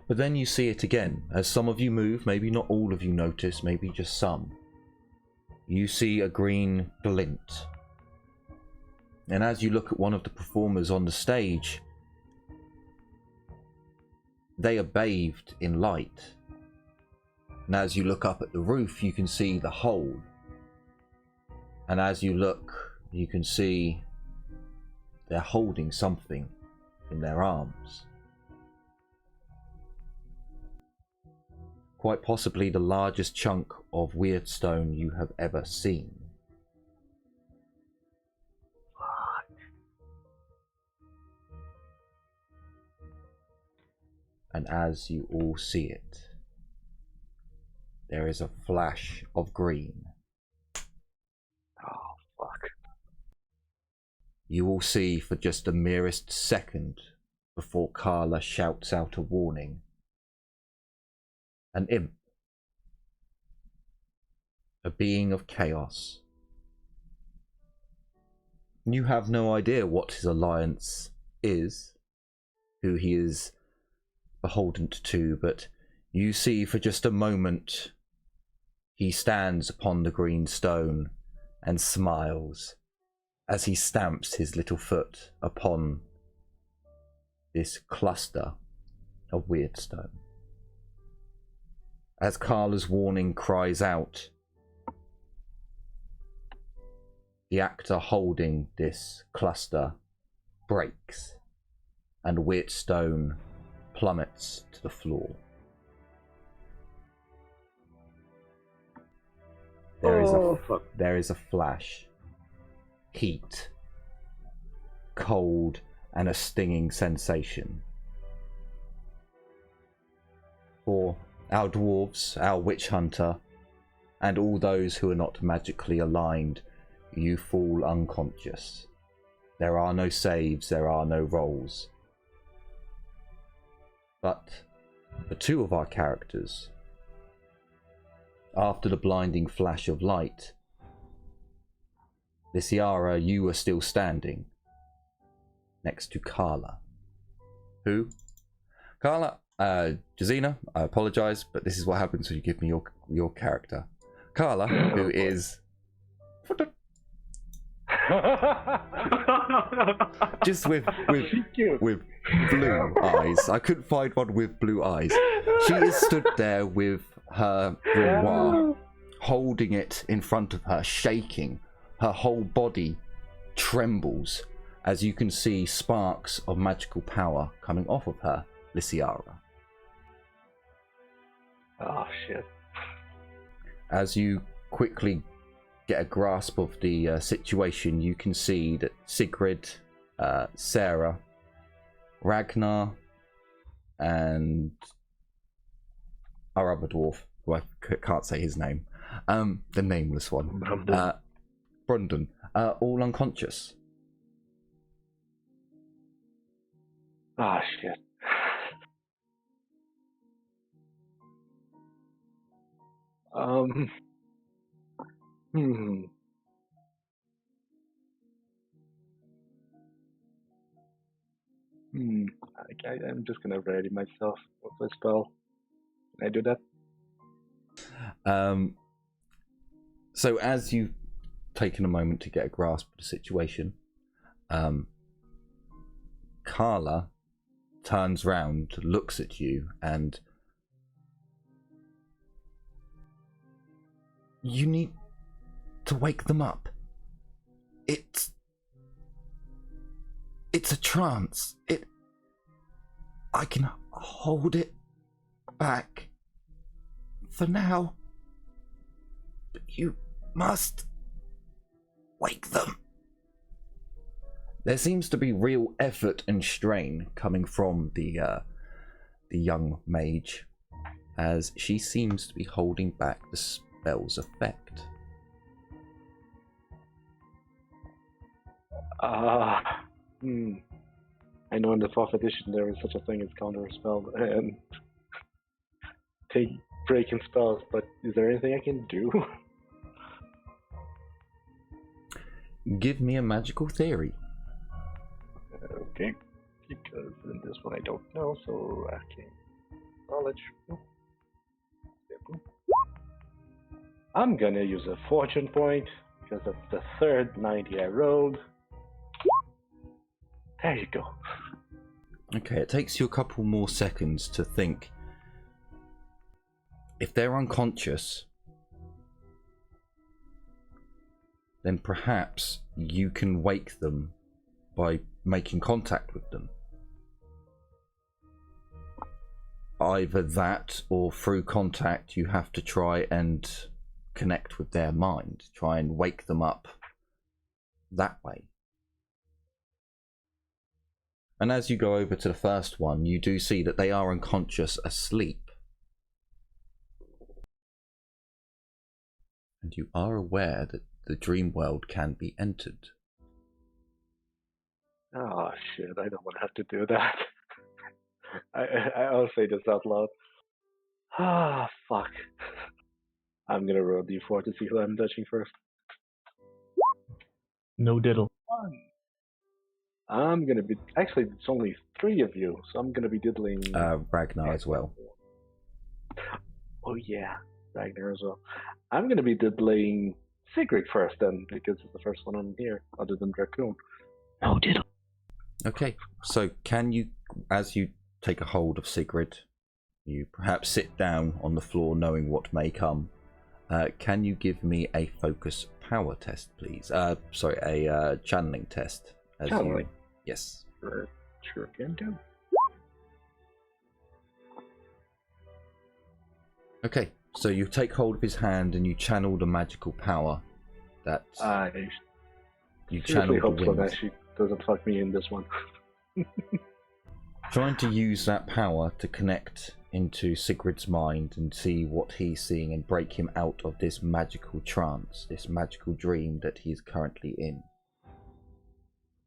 But then you see it again, as some of you move, maybe not all of you notice, maybe just some. You see a green glint. And as you look at one of the performers on the stage, they are bathed in light. And as you look up at the roof, you can see the hole. And as you look, you can see they're holding something in their arms. Quite possibly the largest chunk of weird stone you have ever seen. And as you all see it, there is a flash of green.
Oh, fuck.
You all see for just the merest second before Carla shouts out a warning. An imp. A being of chaos. You have no idea what his alliance is, who he is beholden to, but you see for just a moment he stands upon the green stone and smiles as he stamps his little foot upon this cluster of weird stone. As Carla's warning cries out, the actor holding this cluster breaks, and weird stone plummets to the floor. There is a flash, heat, cold, and a stinging sensation. For our dwarves, our witch hunter, and all those who are not magically aligned, you fall unconscious. There are no saves, there are no rolls. But for two of our characters, after the blinding flash of light, Lysiara, you are still standing next to Carla. Who? Carla, Jazina, I apologise, but this is what happens when you give me your character. Carla, who is just with blue eyes. I couldn't find one with blue eyes. She is stood there with her grimoire, holding it in front of her, shaking. Her whole body trembles as you can see sparks of magical power coming off of her, Lysiara.
Oh shit.
As you quickly get a grasp of the situation, you can see that Sigrid, Sarah, Ragnar, and our other dwarf, who I can't say his name, the nameless one, Brundon, all unconscious.
Ah, shit. I'm just gonna ready myself with a spell. Can I do that?
So as you've taken a moment to get a grasp of the situation, Carla turns round, looks at you, and you need to wake them up. It's a trance. I can hold it back for now, but you must wake them. There seems to be real effort and strain coming from the young mage, as she seems to be holding back the spell's effect.
I know in the 4th edition there is such a thing as counter spell and take breaking spells, but is there anything I can do?
Give me a magical theory.
Okay, because in this one I don't know, so okay. Knowledge. I'm gonna use a fortune point because that's the third 90 I rolled. There you go.
Okay, it takes you a couple more seconds to think. If they're unconscious, then perhaps you can wake them by making contact with them. Either that, or through contact you have to try and connect with their mind, try and wake them up that way. And as you go over to the first one, you do see that they are unconscious, asleep. And you are aware that the dream world can be entered.
Oh shit, I don't want to have to do that. I'll say this out loud. Ah, fuck. I'm gonna roll d4 to see who I'm touching first.
No diddle.
1. I'm gonna be... Actually, it's only 3 of you, so I'm gonna be diddling...
Ragnar as well.
Oh yeah, Ragnar as well. I'm gonna be diddling Sigrid first then, because it's the first one on here, other than Dracoon.
No diddle.
Okay, so can you, as you take a hold of Sigrid, you perhaps sit down on the floor knowing what may come. Can you give me a focus power test, please? Sorry, a channeling test.
Channeling?
Yes.
Sure can do.
Okay, so you take hold of his hand and you channel the magical power that
I
you
seriously
channel
hope
the
so
winds.
that she doesn't fuck me in this one.
Trying to use that power to connect into Sigrid's mind and see what he's seeing and break him out of this magical trance, this magical dream that he's currently in.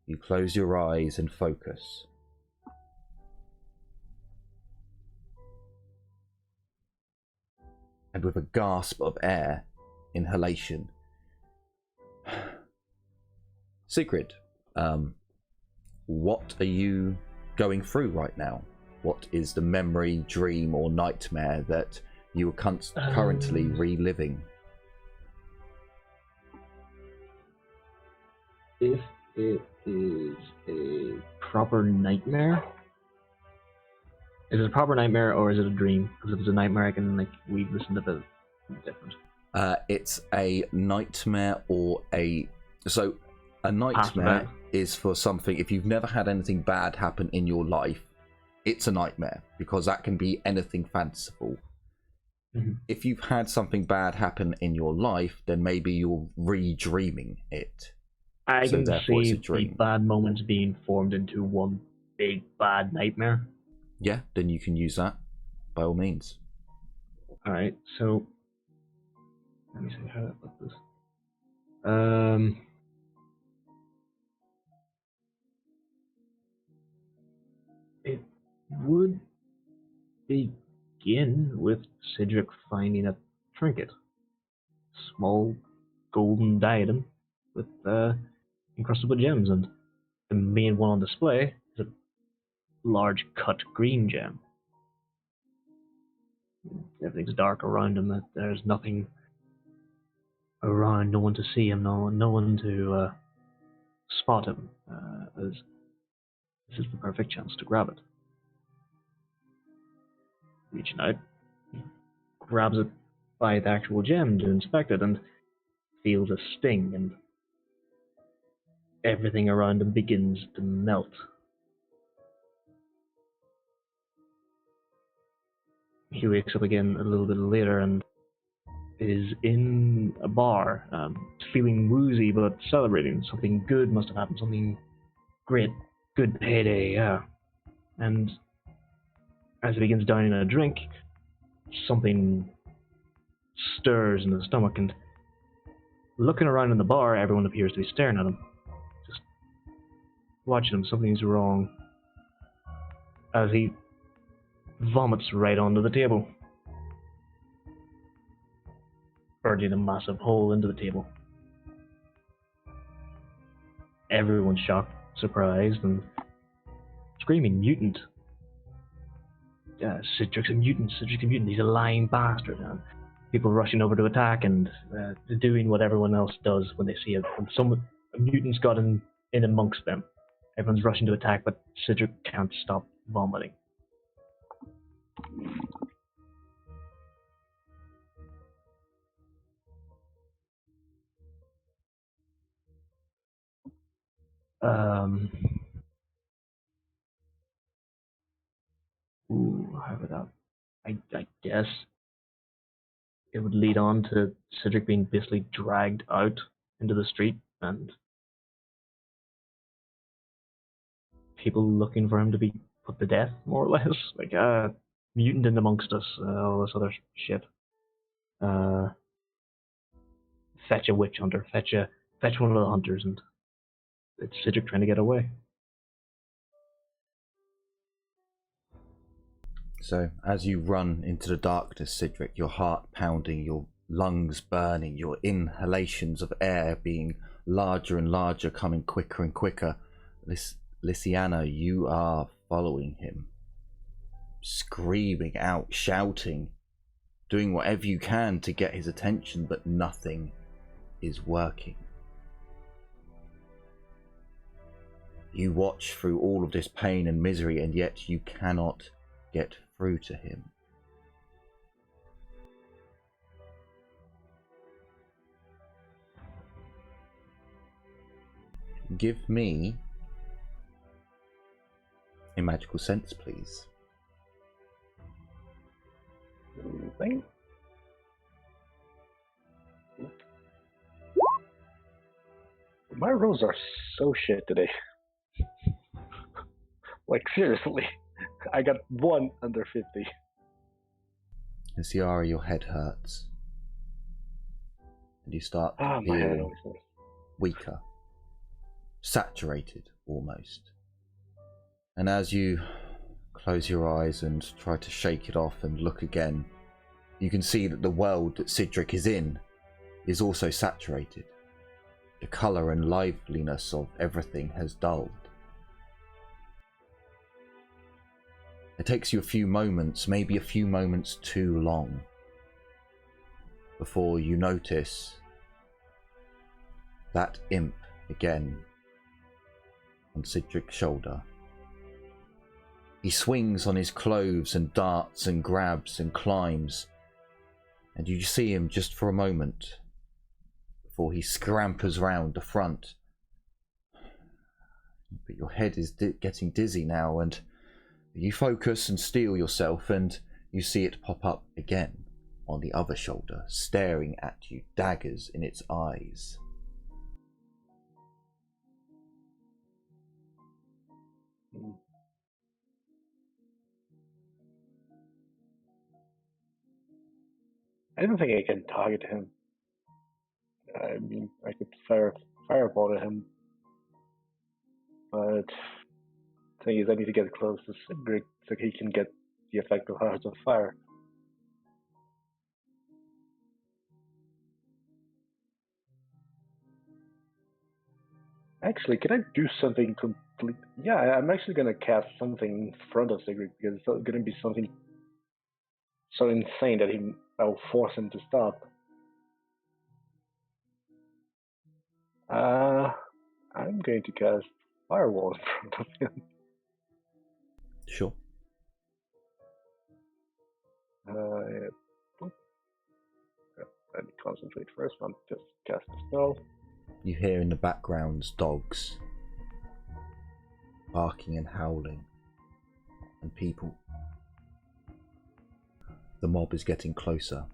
You close your eyes and focus. And with a gasp of air, inhalation, Sigrid, what are you going through right now? What is the memory, dream, or nightmare that you are currently reliving?
If it is a proper nightmare, is it a proper nightmare or is it a dream? Because if it's a nightmare, I can weave this into the different.
It's a nightmare or a nightmare is for something. If you've never had anything bad happen in your life, it's a nightmare because that can be anything fanciful.
Mm-hmm.
If you've had something bad happen in your life, then maybe you're re-dreaming it.
I
So
can
therefore it's
see
a dream.
the bad moments being formed into one big bad nightmare.
Yeah, then you can use that by all means.
Alright, so let me see how to put this. It would begin with Cedric finding a trinket. Small golden diadem with encrusted with gems, and the main one on display is a large cut green gem. Everything's dark around him. There's nothing around, no one to see him, no one to spot him. As this is the perfect chance to grab it. Reaching out, he grabs it by the actual gem to inspect it and feels a sting, and everything around him begins to melt. He wakes up again a little bit later and is in a bar, feeling woozy but celebrating. Something good must have happened, something great, good payday, yeah. And as he begins downing a drink, something stirs in his stomach, and looking around in the bar, everyone appears to be staring at him. Just watching him, something's wrong. As he vomits right onto the table, burning a massive hole into the table. Everyone's shocked, surprised, and screaming, "Mutant! Cedric's a mutant, Cedric's a mutant, he's a lying bastard." And people rushing over to attack and doing what everyone else does when they see a mutant's got in amongst them. Everyone's rushing to attack, but Cedric can't stop vomiting. How would that? I guess it would lead on to Cedric being basically dragged out into the street and people looking for him to be put to death, more or less. Like, mutant in amongst us, all this other shit. Fetch a witch hunter, fetch one of the hunters, and it's Cedric trying to get away.
So as you run into the darkness, Cedric, your heart pounding, your lungs burning, your inhalations of air being larger and larger, coming quicker and quicker, Lysiana, you are following him, screaming out, shouting, doing whatever you can to get his attention, but nothing is working. You watch through all of this pain and misery, and yet you cannot get through to him. Give me a magical sense, please.
Thing. My rolls are so shit today. Like, seriously. I got 1 under 50.
And Ciara, your head hurts. And you start to
My head
feel
always hurts.
weaker. Saturated, almost. And as you close your eyes and try to shake it off and look again, you can see that the world that Cedric is in is also saturated. The colour and liveliness of everything has dulled. It takes you a few moments, maybe a few moments too long, before you notice that imp again on Cedric's shoulder. He swings on his clothes and darts and grabs and climbs, and you see him just for a moment before he scampers round the front. But your head is getting dizzy now, and you focus and steel yourself, and you see it pop up again on the other shoulder, staring at you, daggers in its eyes.
I don't think I can target him. I mean, I could fireball at him, but the thing is, I need to get close to Cedric so he can get the effect of Hearts of Fire. Actually, can I do something complete? Yeah, I'm actually gonna cast something in front of Cedric because it's gonna be something so insane that I'll force him to stop. I'm going to cast Firewall in front of him.
Sure.
Let me concentrate first. I'll just cast the spell.
You hear in the background dogs barking and howling, and people. The mob is getting closer.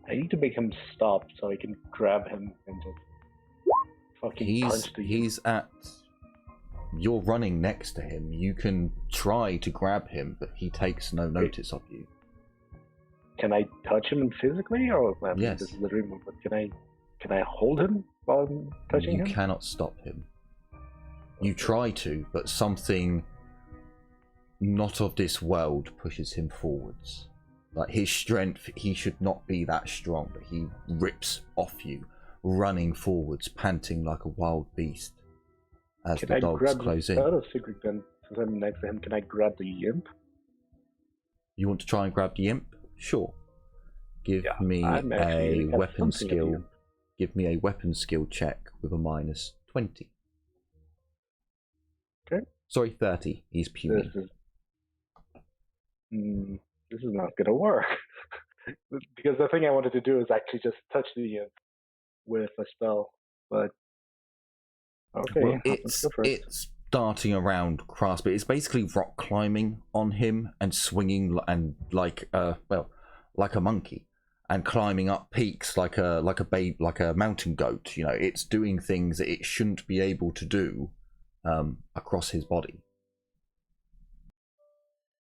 I need to make him stop so I can grab him and just fucking punch the.
He's at. You're running next to him. You can try to grab him, but he takes no notice of you.
Can I touch him physically, or
yes.
This is the dream, but can I hold him while I'm touching him?
You cannot stop him. You try to, but something not of this world pushes him forwards. Like his strength, he should not be that strong, but he rips off you, running forwards, panting like a wild beast as the dogs close in.
Out of Secret then, since I'm next to him, can I grab the imp?
You want to try and grab the imp? Sure. Give me a weapon skill. Give me a weapon skill check with a -20.
Okay.
Sorry, 30. He's puny.
This is not gonna work. Because the thing I wanted to do is actually just touch the imp with a spell, but okay.
Well, it's darting around Crasp. It's basically rock climbing on him and swinging and like a monkey and climbing up peaks like a mountain goat. You know, it's doing things that it shouldn't be able to do across his body.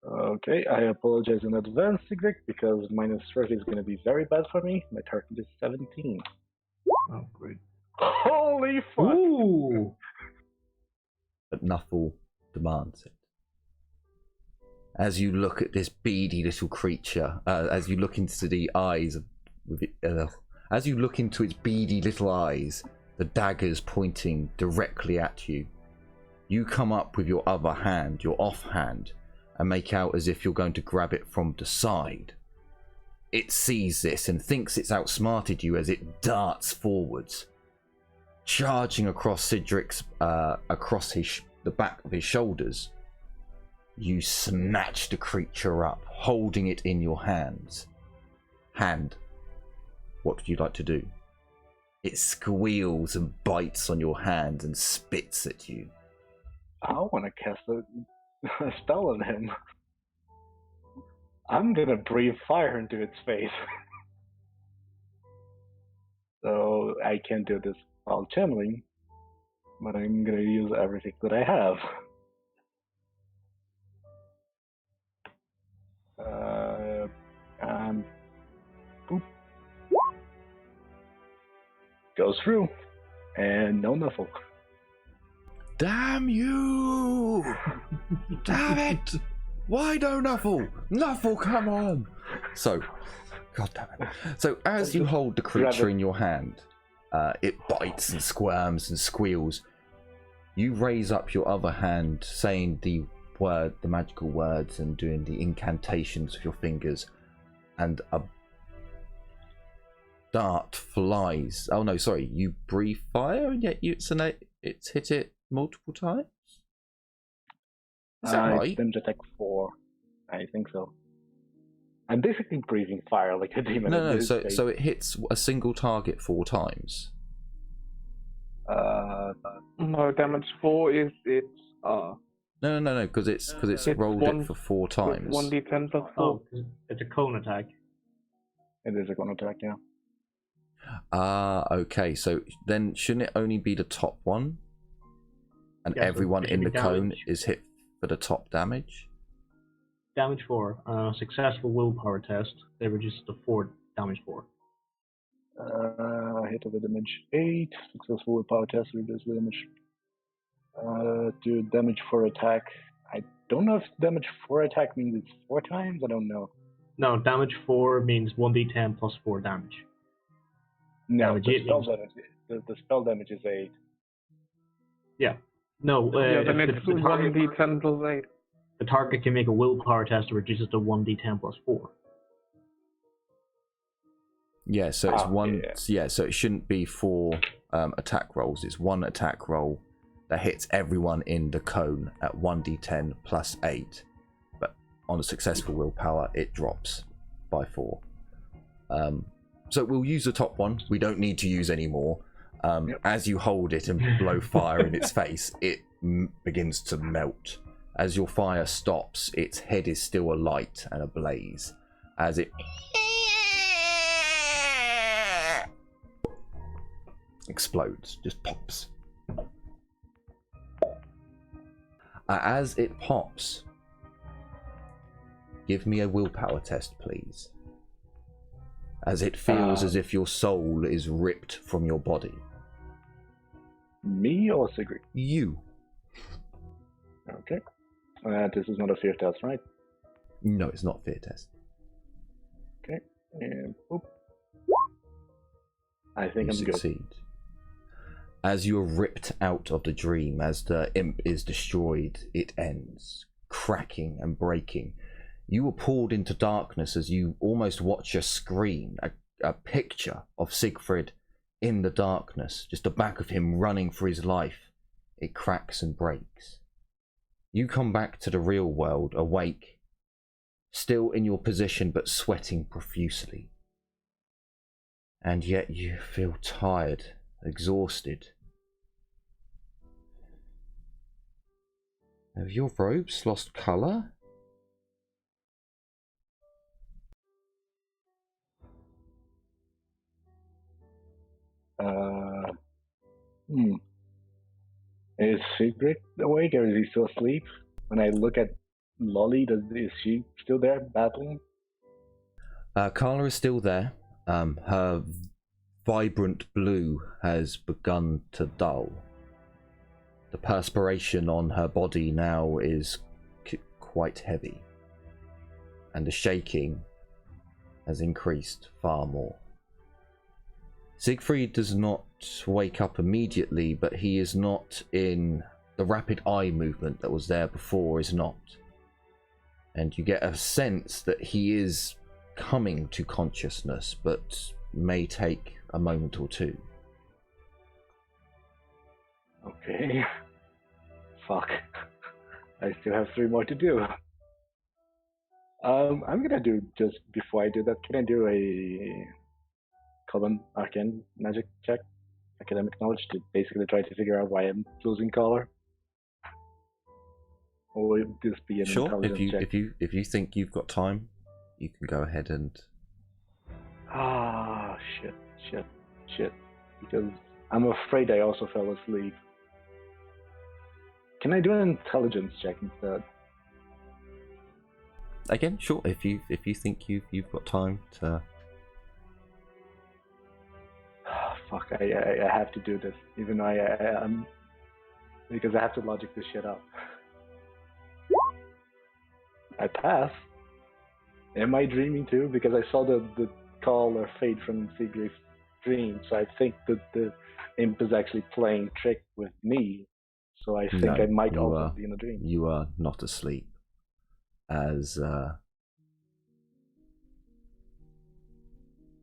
Okay, I apologize in advance, Sigrid, because -30 is going to be very bad for me. My target is 17.
Oh, great.
Holy fuck!
Ooh!
But Nuffle demands it. As you look at this beady little creature, as you look into the eyes as you look into its beady little eyes, the daggers pointing directly at you, you come up with your other hand, your offhand, and make out as if you're going to grab it from the side. It sees this and thinks it's outsmarted you as it darts forwards, charging across Cedric's, across the back of his shoulders. You snatch the creature up, holding it in your hands. What would you like to do? It squeals and bites on your hand and spits at you.
I want to cast a spell on him. I'm gonna breathe fire into its face. So I can't do this while channeling, but I'm gonna use everything that I have. And boop. Goes through, and no Nuffle.
Damn you! Damn it! Why no Nuffle? Nuffle, come on! So, god damn it. So as you hold the creature in your hand, it bites and squirms and squeals. You raise up your other hand, saying the magical words and doing the incantations with your fingers, and a dart flies. Oh no, sorry, you breathe fire and yet it's hit it multiple times? Is that right?
Damage attack 4. I think so. I'm basically breathing fire like a demon.
No, so it hits a single target 4 times.
No, damage 4 is it's
No, because it's rolled it for 4 times.
1d10 plus 4.
Oh, it's a cone attack.
It is a cone attack, yeah.
Okay, so then shouldn't it only be the top one? And
Yeah, so
everyone
it
in the
should be
cone
damage.
is hit for the top damage?
Damage 4. Successful willpower test. They reduce to 4 damage 4.
Hit of the damage 8. Successful willpower test, reduce damage. Do damage for attack. I don't know if damage for attack means it's 4 times. I don't know.
No, damage 4 means 1d10 plus 4 damage.
No,
Damage
the
eight
spell
means-
damage. The spell damage is 8.
Yeah. No,
Yeah, then
if
it's
the target,
1d10 plus 8.
the target can make a willpower test to reduce it to 1d10 plus 4.
Yeah, so it's one.
yeah.
Yeah, so it shouldn't be 4 attack rolls. It's 1 attack roll that hits everyone in the cone at 1d10 plus 8. But on a successful willpower, it drops by 4. So we'll use the top one. We don't need to use any more. As you hold it and blow fire in its face, it begins to melt. As your fire stops, its head is still alight and ablaze. As it explodes, just pops. As it pops, give me a willpower test, please. As it feels as if your soul is ripped from your body.
Me or Sigrid?
You.
Okay. This is not a fear test, right?
No, it's not fear test.
Okay. And boop. I think
You
I'm good.
succeed. As you're ripped out of the dream, as the imp is destroyed, it ends, cracking and breaking. You were pulled into darkness as you almost watch a screen, a picture of Siegfried in the darkness, just the back of him running for his life. It cracks and breaks. You come back to the real world, awake, still in your position but sweating profusely. And yet you feel tired, exhausted. Have your robes lost colour?
Is Sigrid awake or is he still asleep? When I look at Lolly, is she still there battling?
Carla is still there. Her vibrant blue has begun to dull. The perspiration on her body now is quite heavy, and the shaking has increased far more. Siegfried does not wake up immediately, but he is not in the rapid eye movement that was there before, is not. And you get a sense that he is coming to consciousness, but may take a moment or two.
Okay. Fuck. I still have 3 more to do. I'm gonna do, just before I do that, can I do a common arcane magic check? Academic knowledge to basically try to figure out why I'm losing color? Or will this be an
Sure.
intelligence check?
If you think you've got time, you can go ahead and.
Ah, shit. Because I'm afraid I also fell asleep. Can I do an intelligence check instead?
Again, sure. If you think you've got time to.
Fuck, I have to do this, even though I'm, because I have to logic this shit up. I pass. Am I dreaming too? Because I saw the call or fade from Sigrid's dream, so I think that the imp is actually playing trick with me. So I think I might also be in a dream.
You are not asleep, as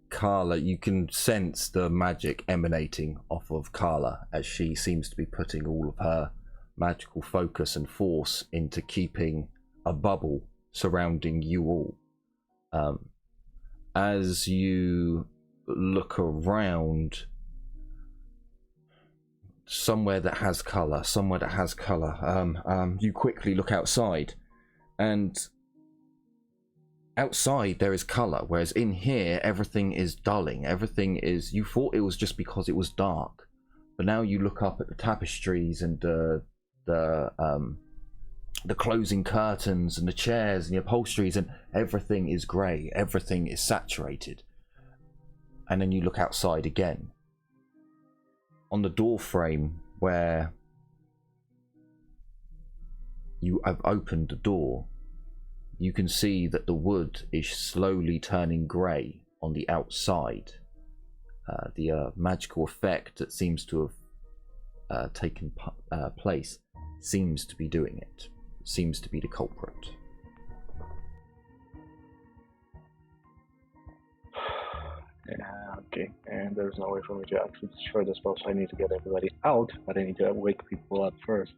Carla, you can sense the magic emanating off of Carla as she seems to be putting all of her magical focus and force into keeping a bubble surrounding you all. As you look around, somewhere that has colour, you quickly look outside, and outside there is colour, whereas in here everything is dulling. Everything is, you thought it was just because it was dark, but now you look up at the tapestries and the closing curtains and the chairs and the upholsteries, and everything is grey, everything is saturated. And then you look outside again. On the door frame where you have opened the door, you can see that the wood is slowly turning grey on the outside. The magical effect that seems to have taken place seems to be doing it. Seems to be the culprit.
Yeah, okay. And there's no way for me to actually destroy this spell, so I need to get everybody out, but I need to wake people up first.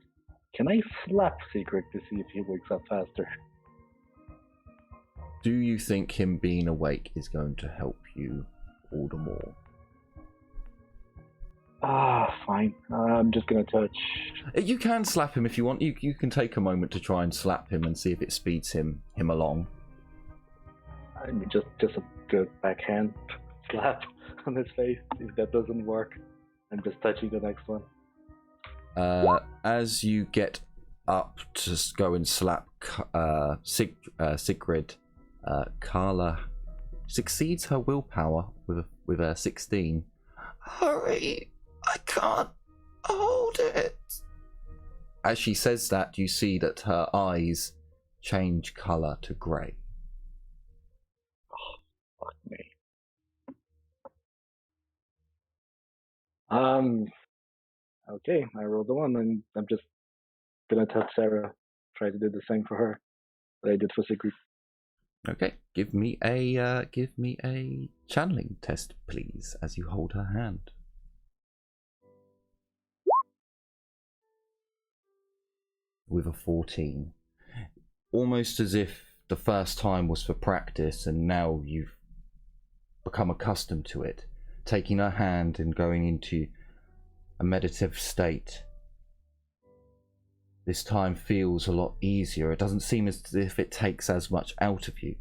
Can I slap Secret to see if he wakes up faster?
Do you think him being awake is going to help you all the more?
Fine. I'm just gonna touch.
You can slap him if you want. You can take a moment to try and slap him and see if it speeds him along.
I mean, just a good backhand slap on his face. If that doesn't work, I'm just touching the next one.
As you get up to go and slap Sigrid, Carla succeeds her willpower with a 16. Hurry! I can't hold it. As she says that, you see that her eyes change colour to grey.
Oh, fuck me. Okay, I rolled the 1, and I'm just gonna touch Sarah. Try to do the same for her that I did for Sigrid.
Okay, give me a channeling test, please, as you hold her hand. With a 14. Almost as if the first time was for practice and now you've become accustomed to it. Taking her hand and going into a meditative state. This time feels a lot easier. It doesn't seem as if it takes as much out of you.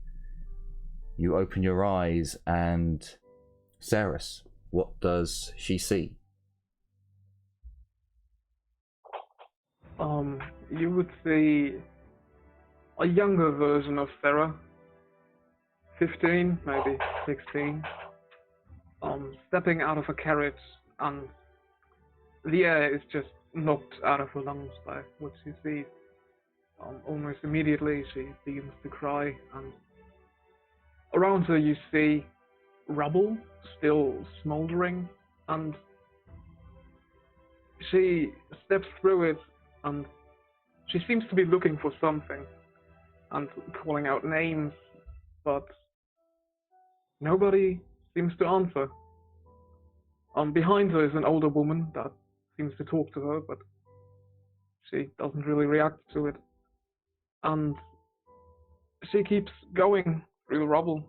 You open your eyes and... Ceres, what does she see?
You would see a younger version of Sarah, 15, maybe 16, stepping out of a carriage, and the air is just knocked out of her lungs by what she sees. Almost immediately she begins to cry, and around her you see rubble still smoldering, and she steps through it, and she seems to be looking for something and calling out names, but nobody seems to answer. Behind her is an older woman that seems to talk to her, but she doesn't really react to it. And she keeps going through the rubble,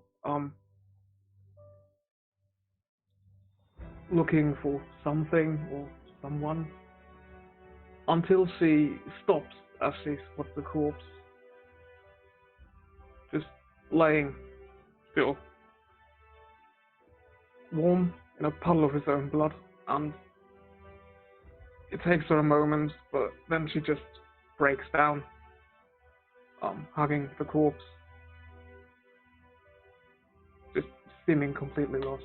looking for something or someone, until she stops as she spots the corpse, just laying still, warm in a puddle of his own blood. And it takes her a moment, but then she just breaks down, hugging the corpse, just seeming completely lost.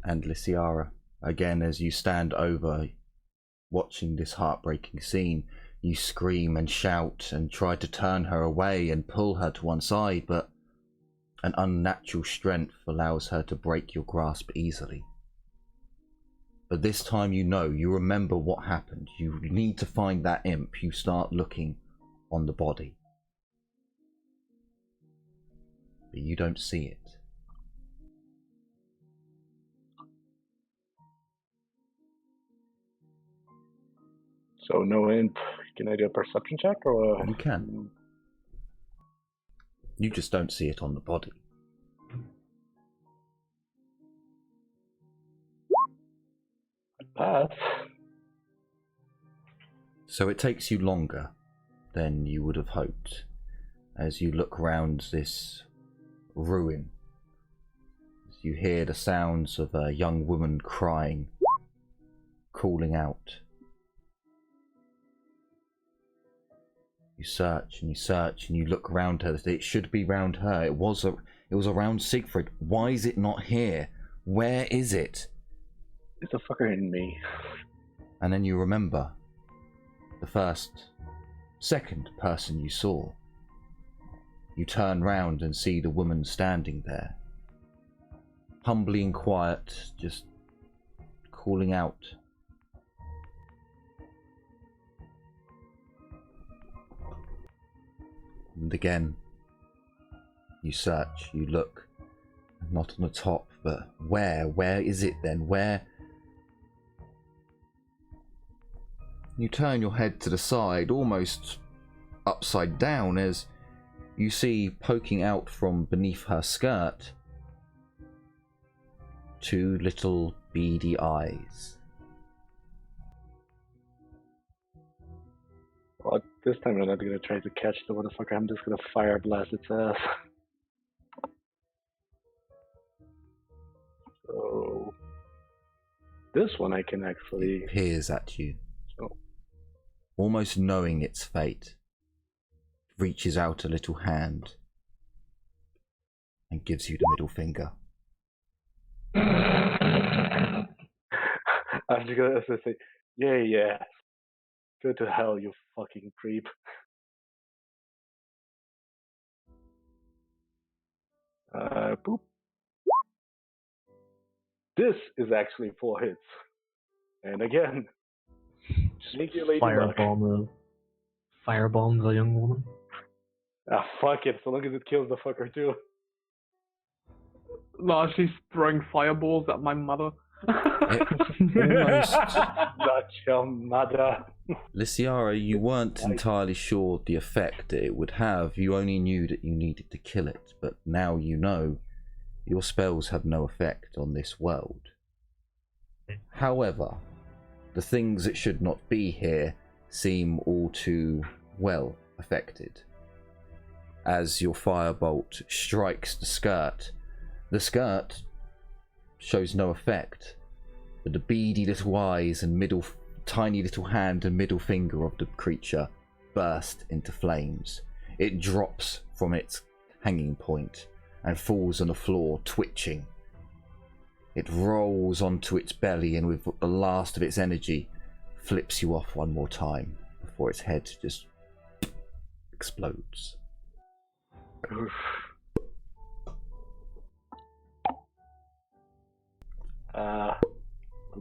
And Lysiara, again, as you stand over watching this heartbreaking scene, you scream and shout and try to turn her away and pull her to one side, but an unnatural strength allows her to break your grasp easily. But this time you remember what happened. You need to find that imp. You start looking on the body, but you don't see it.
So no imp. Can I do a perception check or?
You can. You just don't see it on the body.
Pass.
So it takes you longer than you would have hoped as you look round this ruin. As you hear the sounds of a young woman crying, calling out. You search and you search and you look around her. It should be round her. It was around Siegfried. Why is it not here? Where is it?
It's a fucker in me.
And then you remember the second person you saw. You turn round and see the woman standing there, humbly and quiet, just calling out. And again, you search, you look, not on the top, but where? Where is it then? Where? You turn your head to the side, almost upside down, as you see poking out from beneath her skirt 2 little beady eyes.
Well, this time I'm not gonna try to catch the motherfucker. I'm just gonna fire blast its ass. So this one I can actually.
It peers at you,
So
almost knowing its fate. Reaches out a little hand and gives you the middle finger.
I'm just gonna say, yeah. Go to hell, you fucking creep. Boop. This is actually 4 hits. And again, make your lady luck.
Firebomb the young woman.
Ah, fuck it, so long as it kills the fucker too.
No, she's throwing fireballs at my mother.
Almost.
Not your mother.
Lysiara, you weren't entirely sure the effect it would have. You only knew that you needed to kill it, but now you know your spells have no effect on this world. However, the things that should not be here seem all too well affected. As your firebolt strikes the skirt shows no effect, but the beady little eyes and tiny little hand and middle finger of the creature burst into flames. It drops from its hanging point and falls on the floor, twitching. It rolls onto its belly and with the last of its energy flips you off one more time before its head just explodes.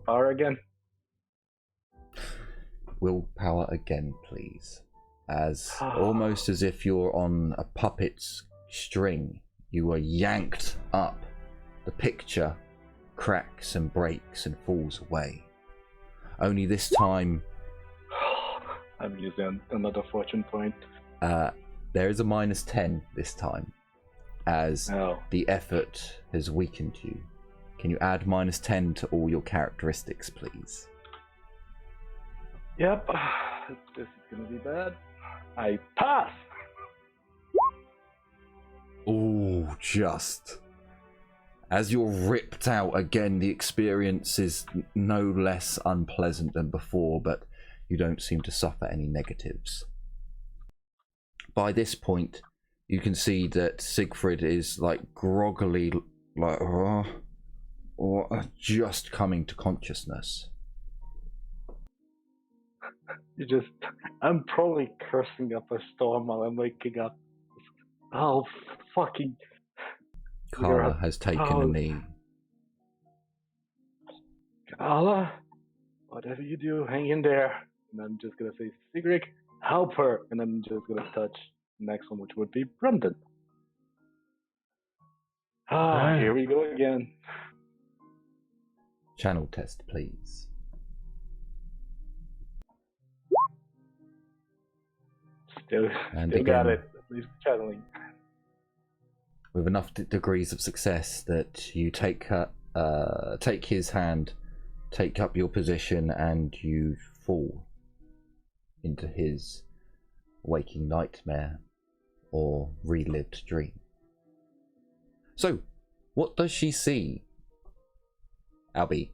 Power again.
Willpower again, please. As almost as if you're on a puppet's string, you are yanked up. The picture cracks and breaks and falls away. Only this time,
I'm using another fortune point.
there is a -10 this time, as
Oh.
the effort has weakened you. Can you add -10 to all your characteristics, please?
Yep. This is gonna be bad. I pass.
Oh, just. As you're ripped out again, the experience is no less unpleasant than before, but you don't seem to suffer any negatives. By this point, you can see that Siegfried is like groggily, like, just coming to consciousness.
I'm probably cursing up a storm while I'm waking up. Oh, fucking.
Carla has taken a knee.
Carla, whatever you do, hang in there. And I'm just gonna say, Sigrid, help her. And I'm just gonna touch the next one, which would be Brendan. Here we go again.
Channel test, please.
Still got it. At least channeling.
With enough degrees of success that you take his hand, take up your position, and you fall into his waking nightmare or relived dream. So, what does she see, Albie?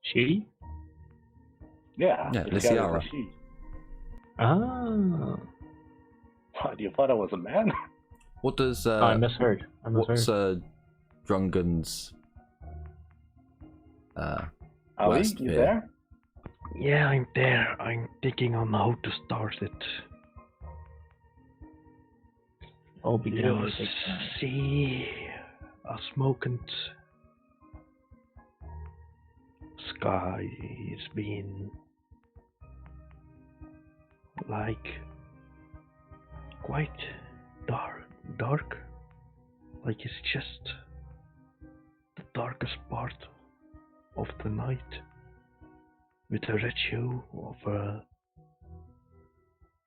She?
Yeah,
Lysiara.
Ah.
What, you thought I was a man?
What does
I misheard.
what's Drungan's
Ali,
worst
you
fear?
there?
Yeah, I'm there. I'm thinking on how to start it.
I'll be
You see a smoking sky is being like quite dark, like it's just the darkest part of the night, with a red hue of a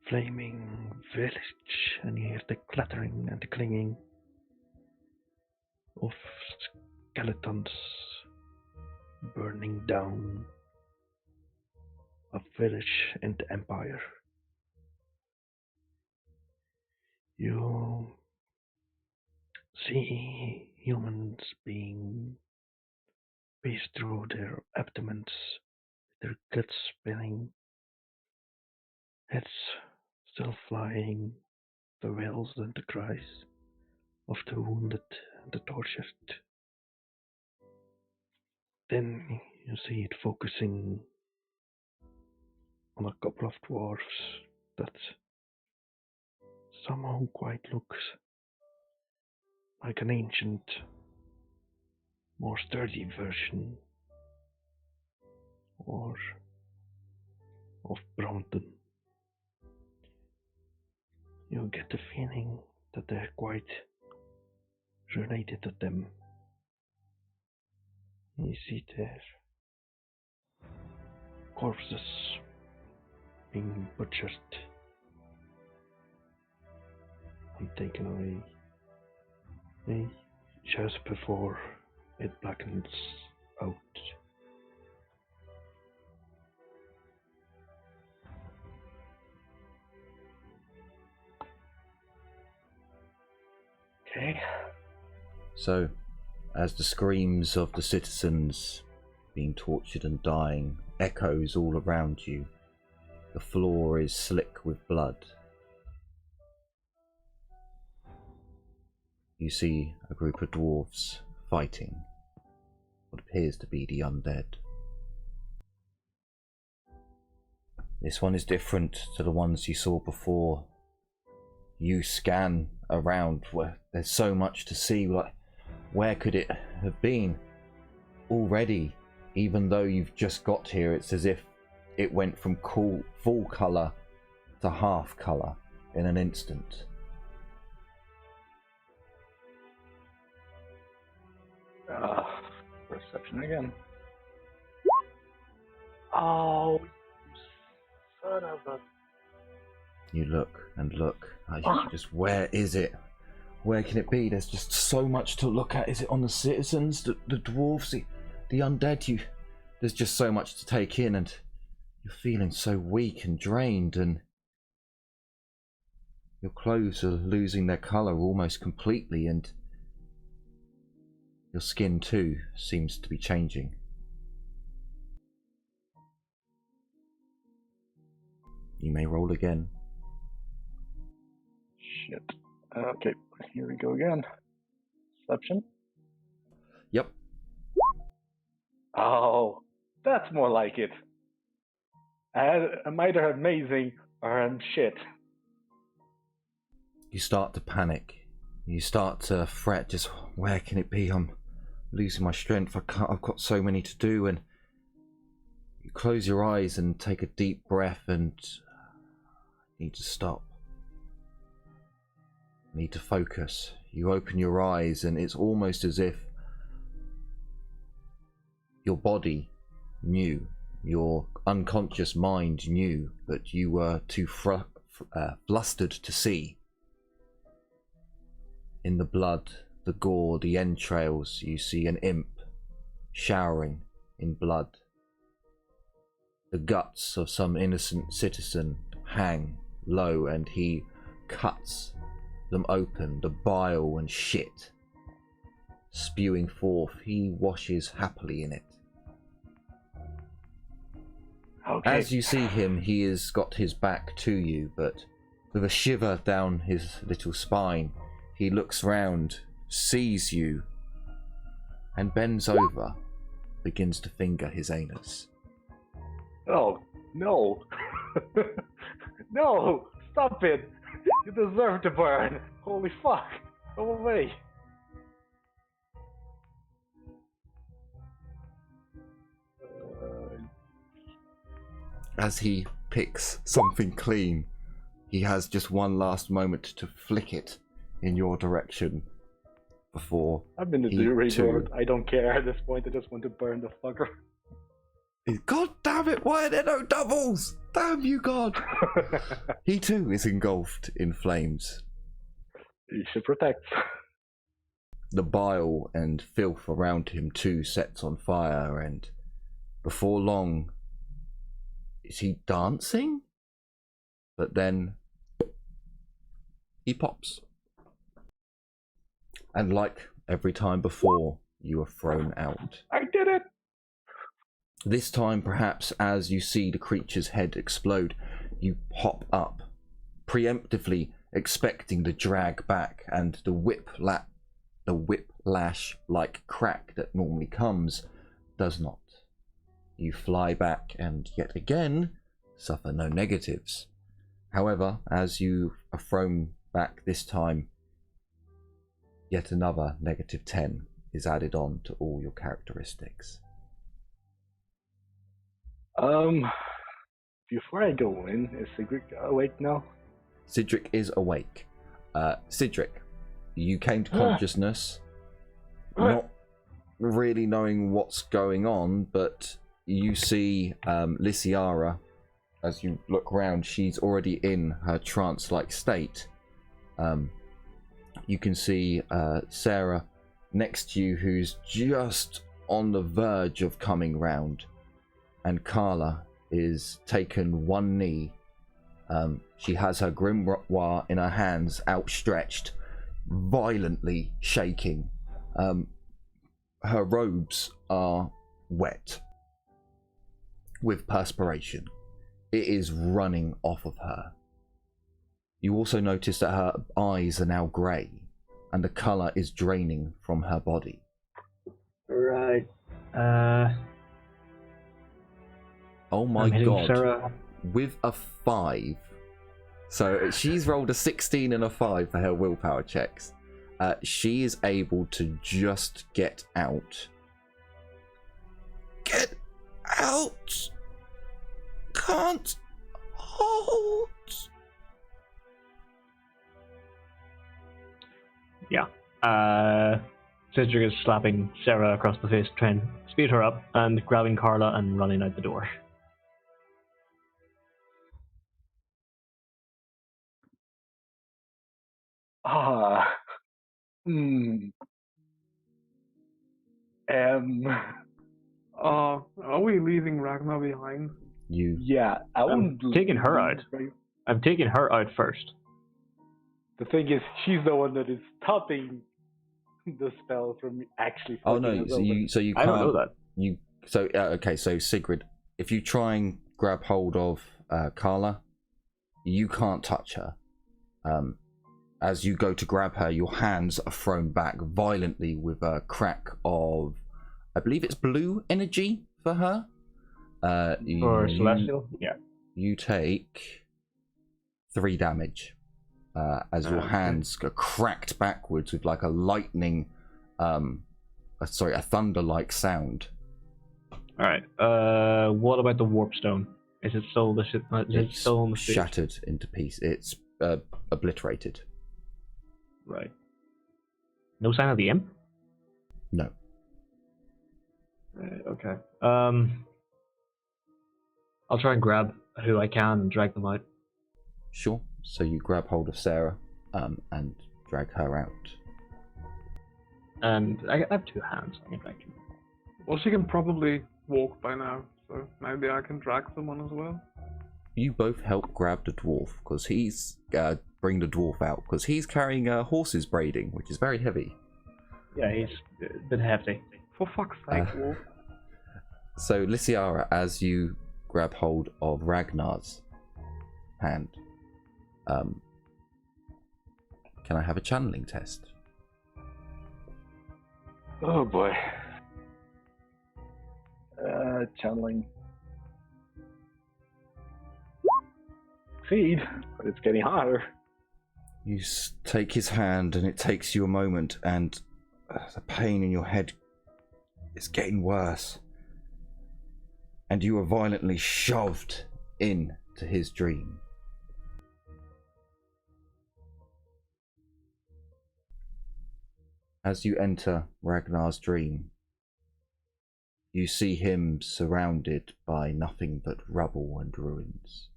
flaming village, and you hear the clattering and the clanging of skeletons burning down a village in the Empire. You see humans being pierced through their abdomens, their guts spilling, heads still flying, the wails and the cries of the wounded and the tortured. Then you see it focusing on a couple of dwarves that somehow quite looks like an ancient, more sturdy version or of Brompton. You get the feeling that they're quite related to them. You see their corpses being butchered and taken away just before it blackens out.
Okay.
So, as the screams of the citizens being tortured and dying echoes all around you, the floor is slick with blood. You see a group of dwarves fighting what appears to be the undead. This one is different to the ones you saw before. You scan around where there's so much to see, like, where could it have been? Already, even though you've just got here, it's as if it went from full colour to half colour in an instant.
Perception again. Oh, you son of a...
You look and look. Just where is it? Where can it be? There's just so much to look at. Is it on the citizens, the dwarves, the undead? There's just so much to take in, and you're feeling so weak and drained, and your clothes are losing their colour almost completely, and your skin too seems to be changing. You may roll again.
Shit. Okay, here we go again. Perception.
Yep.
Oh, that's more like it. I'm either amazing or I'm shit.
You start to panic. You start to fret. Just where can it be? I'm losing my strength. I've got so many to do. And you close your eyes and take a deep breath and need to stop. Need to focus. You open your eyes and it's almost as if your body knew, your unconscious mind knew, but you were too flustered to see. In the blood, the gore, the entrails, you see an imp showering in blood. The guts of some innocent citizen hang low and he cuts them open, the bile and shit spewing forth. He washes happily in it.
Okay.
As you see him, he has got his back to you, but with a shiver down his little spine, he looks round, sees you, and bends over, begins to finger his anus.
Oh, no. No, stop it. You deserve to burn. Holy fuck. Go away.
As he picks something clean, he has just one last moment to flick it in your direction before
I'm in the resort. I don't care at this point. I just want to burn the fucker.
God damn it, why are there no doubles? Damn you, God. He too is engulfed in flames.
You should protect.
The bile and filth around him too sets on fire, and before long, is he dancing? But then he pops. And like every time before, you are thrown out.
I did it!
This time, perhaps, as you see the creature's head explode, you pop up, preemptively expecting the drag back and the whiplash-like crack that normally comes does not. You fly back and yet again suffer no negatives. However, as you are thrown back this time, yet another -10 is added on to all your characteristics.
Before I go in, is Sigrid awake now?
Cedric is awake. Cedric, you came to consciousness, not really knowing what's going on, but you see Lysiara, as you look around, she's already in her trance-like state. You can see Sarah next to you, who's just on the verge of coming round, and Carla is taken one knee. She has her grimoire in her hands, outstretched, violently shaking. Her robes are wet with perspiration. It is running off of her. You also notice that her eyes are now grey, and the colour is draining from her body.
Right.
Oh my
I'm hitting
god.
Sarah.
With a 5. So she's rolled a 16 and a 5 for her willpower checks. She is able to just get out. Get out! Can't hold!
Yeah. Cedric is slapping Sarah across the face, trying to speed her up, and grabbing Carla and running out the door.
Ah. Hmm.
Are we leaving Ragnar behind?
Yeah, I
I'm
wouldn't.
taking her out.
Right.
I'm taking her out first.
The thing is, she's the one that is stopping the spell from actually.
Oh no!
fucking us
So
over.
you
I
can't.
don't know that.
You okay? So Sigrid, if you try and grab hold of Carla, you can't touch her. As you go to grab her, your hands are thrown back violently with a crack of, I believe it's blue energy for her.
For Celestial? Yeah.
You take 3 damage as your hands are cracked backwards with like a lightning, a thunder-like sound.
All right. What about the warp stone? Is it still the shit? Is it still on the stage?
Shattered into pieces. It's obliterated.
Right. No sign of the imp?
No.
Okay. I'll try and grab who I can and drag them out.
Sure. So you grab hold of Sarah and drag her out.
And I have 2 hands. I can drag you.
Well, she can probably walk by now, so maybe I can drag someone as well.
You both help grab the dwarf because he's bring the dwarf out because he's carrying horse's braiding, which is very heavy.
Yeah, he's a bit hefty.
For fuck's sake, Wolf.
So Lysiara, as you grab hold of Ragnar's hand, can I have a channeling test?
Oh boy. Channeling. Succeed, but it's getting harder.
You take his hand and it takes you a moment, and the pain in your head is getting worse. And you are violently shoved into his dream. As you enter Ragnar's dream, you see him surrounded by nothing but rubble and ruins.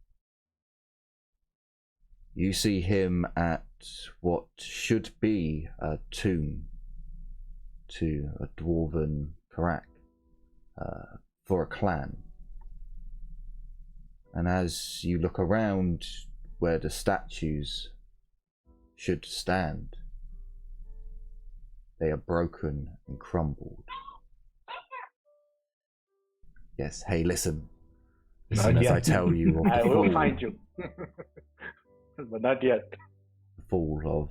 You see him at what should be a tomb to a dwarven Karak for a clan. And as you look around where the statues should stand, they are broken and crumbled. Yes, hey, listen. Listen as I tell you of the
I will
fall.
find you. But not yet.
The fall of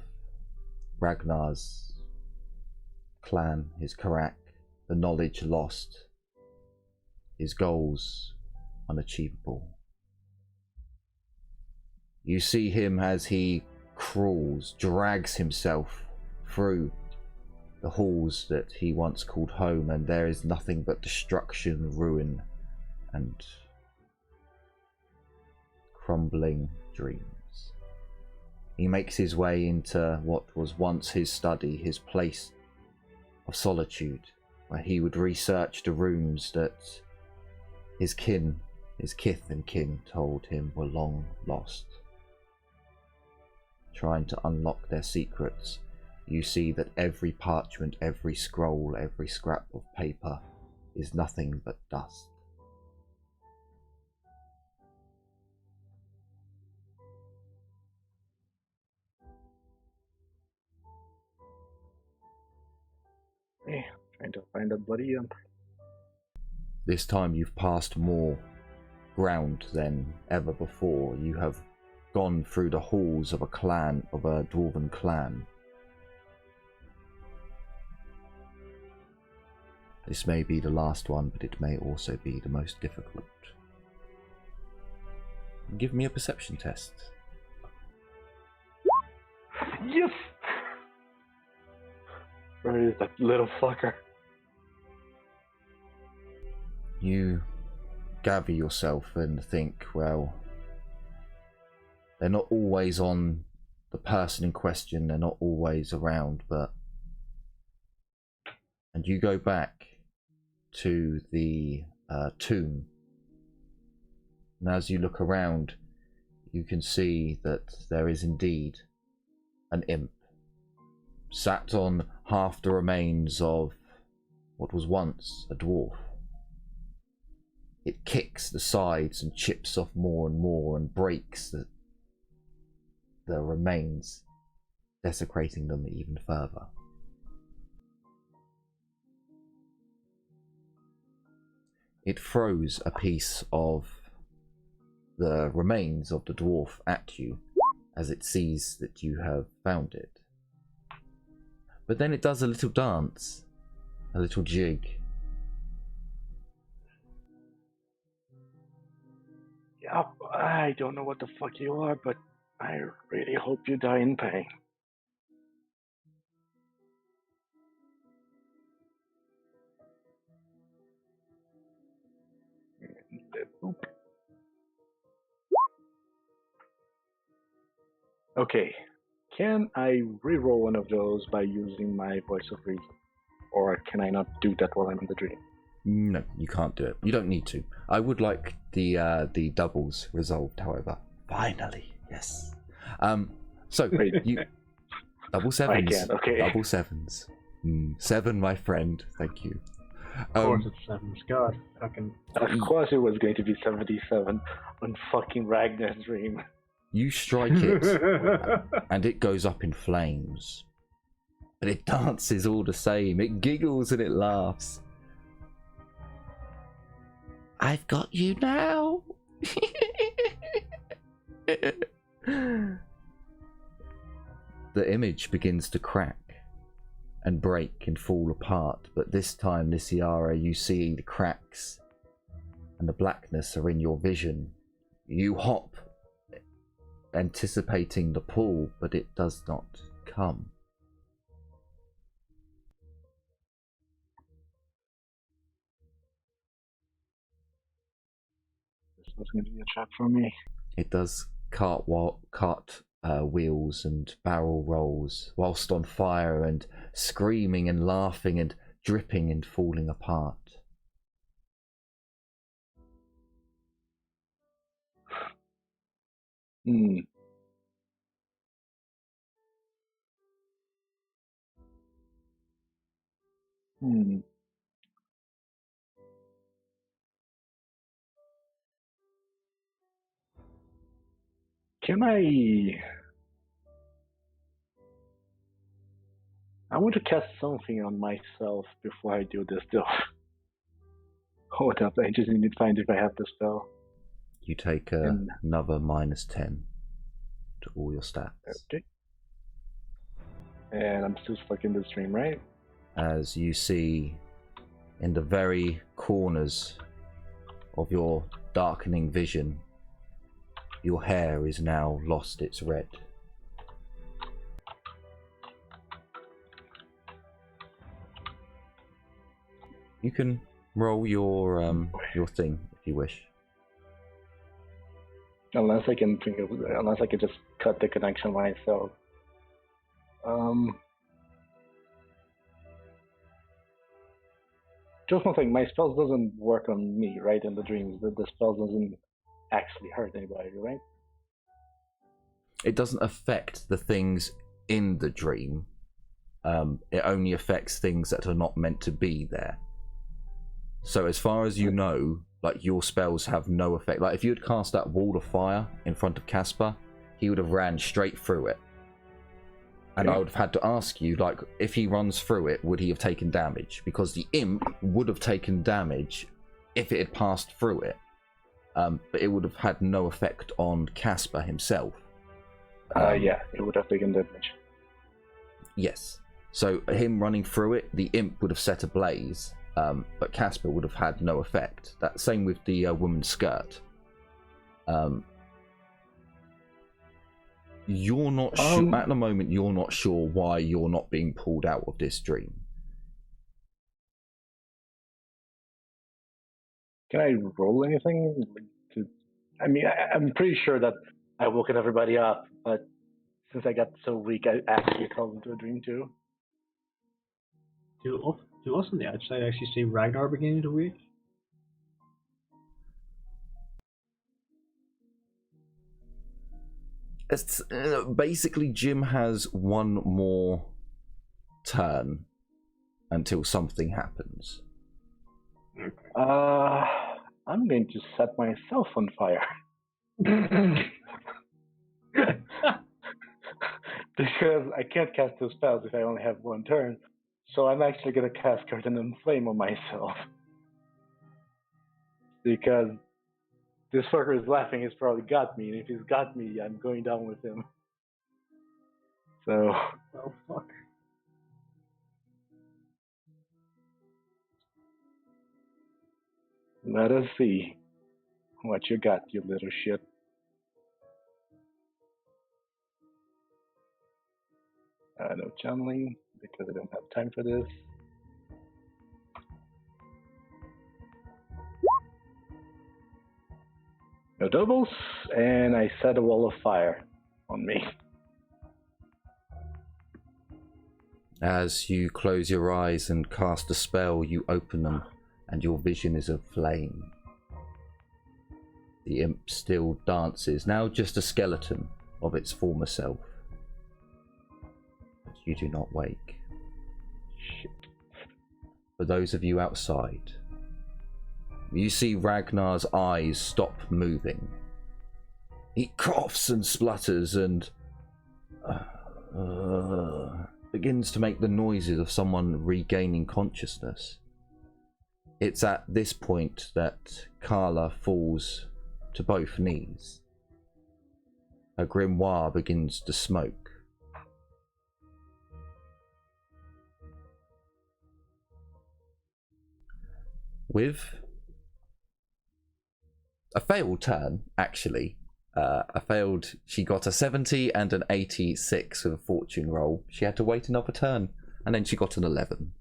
Ragnar's clan, his Karak, the knowledge lost, his goals unachievable. You see him as he crawls, drags himself through the halls that he once called home, and there is nothing but destruction, ruin, and crumbling dreams. He makes his way into what was once his study, his place of solitude, where he would research the runes that his kith and kin told him were long lost. Trying to unlock their secrets, you see that every parchment, every scroll, every scrap of paper is nothing but dust.
Hey, trying to find a bloody imp.
This time you've passed more ground than ever before. You have gone through the halls of a dwarven clan. This may be the last one, but it may also be the most difficult. Give me a perception test.
Yes! Where is that little fucker?
You gather yourself and think, well, they're not always on the person in question, they're not always around, but and you go back to the tomb. And as you look around, you can see that there is indeed an imp sat on half the remains of what was once a dwarf. It kicks the sides and chips off more and more and breaks the remains, desecrating them even further. It throws a piece of the remains of the dwarf at you as it sees that you have found it. But then it does a little dance, a little jig.
Yeah, I don't know what the fuck you are, but I really hope you die in pain. Boop. Okay, can I reroll one of those by using my voice of reason? Or can I not do that while I'm in the dream?
No, you can't do it. You don't need to. I would like the doubles resolved, however. Finally, yes. So
Wait.
you double sevens.
I can, okay.
Double sevens. 7, my friend. Thank you.
Of course it's 7. God, fucking.
Of course it was going to be 77 on fucking Ragnar's dream.
You strike it, and it goes up in flames. But it dances all the same. It giggles and it laughs. I've got you now. The image begins to crack and break and fall apart, but this time, Nisiara, you see the cracks and the blackness are in your vision. You hop, anticipating the pull, but it does not come.
This was going to be a trap for me.
It does cart wheels and barrel rolls whilst on fire and screaming and laughing and dripping and falling apart.
Hmm. Hmm. Can I want to cast something on myself before I do this though. Hold up, I just need to find if I have the spell.
You take another -10 to all your stats.
Okay. And I'm still stuck in this dream, right?
As you see in the very corners of your darkening vision, your hair is now lost its red. You can roll your thing if you wish.
Unless I can just cut the connection myself. Just one thing, my spells doesn't work on me, right? In the dreams, the spell doesn't actually hurt anybody, right?
It doesn't affect the things in the dream. It only affects things that are not meant to be there. So as far as you know, like, your spells have no effect. Like, if you had cast that wall of fire in front of Casper, he would have ran straight through it. And I would have had to ask you, like, if he runs through it, would he have taken damage? Because the imp would have taken damage if it had passed through it. But it would have had no effect on Casper himself.
Yeah, it would have taken damage.
Yes. So him running through it, the imp would have set ablaze, but Casper would have had no effect. That same with the woman's skirt. You're not sure at the moment. You're not sure why you're not being pulled out of this dream.
Can I roll anything? I mean, I'm pretty sure that I woken everybody up, but since I got so weak, I actually fell into a dream too.
Do us on the outside actually see Ragnar beginning to wake?
It's, basically, Jim has one more turn until something happens.
I'm going to set myself on fire. Because I can't cast two spells if I only have one turn. So I'm actually going to cast Curtain and Flame on myself. Because this fucker is laughing, he's probably got me, and if he's got me, I'm going down with him. So...
Oh, fuck.
Let us see what you got, you little shit. No channeling, because I don't have time for this. No doubles, and I set a wall of fire on me.
As you close your eyes and cast a spell, you open them, and your vision is of flame. The imp still dances, now just a skeleton of its former self. But you do not wake.
Shit.
For those of you outside, you see Ragnar's eyes stop moving. He coughs and splutters and begins to make the noises of someone regaining consciousness. It's at this point that Carla falls to both knees. Her grimoire begins to smoke. With a failed turn, actually, she got a 70 and an 86 with a fortune roll. She had to wait another turn, and then she got an 11.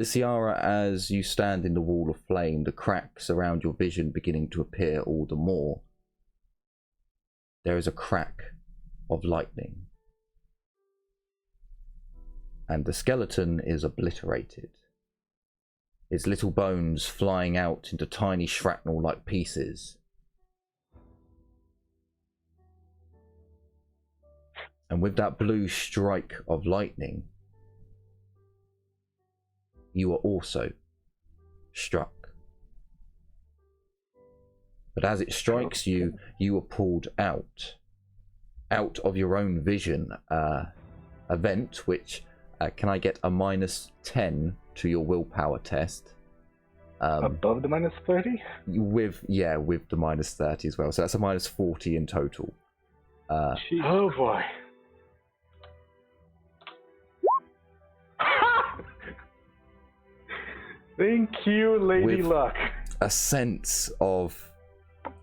Ciara, as you stand in the wall of flame, the cracks around your vision beginning to appear all the more. There is a crack of lightning, and the skeleton is obliterated. Its little bones flying out into tiny shrapnel-like pieces. And with that blue strike of lightning, you are also struck. But as it strikes you, you are pulled out of your own vision. Event, which, can I get a -10 to your willpower test?
Above the -30?
With the -30 as well. So that's a -40 in total.
Oh boy. Thank you, Lady Luck.
A sense of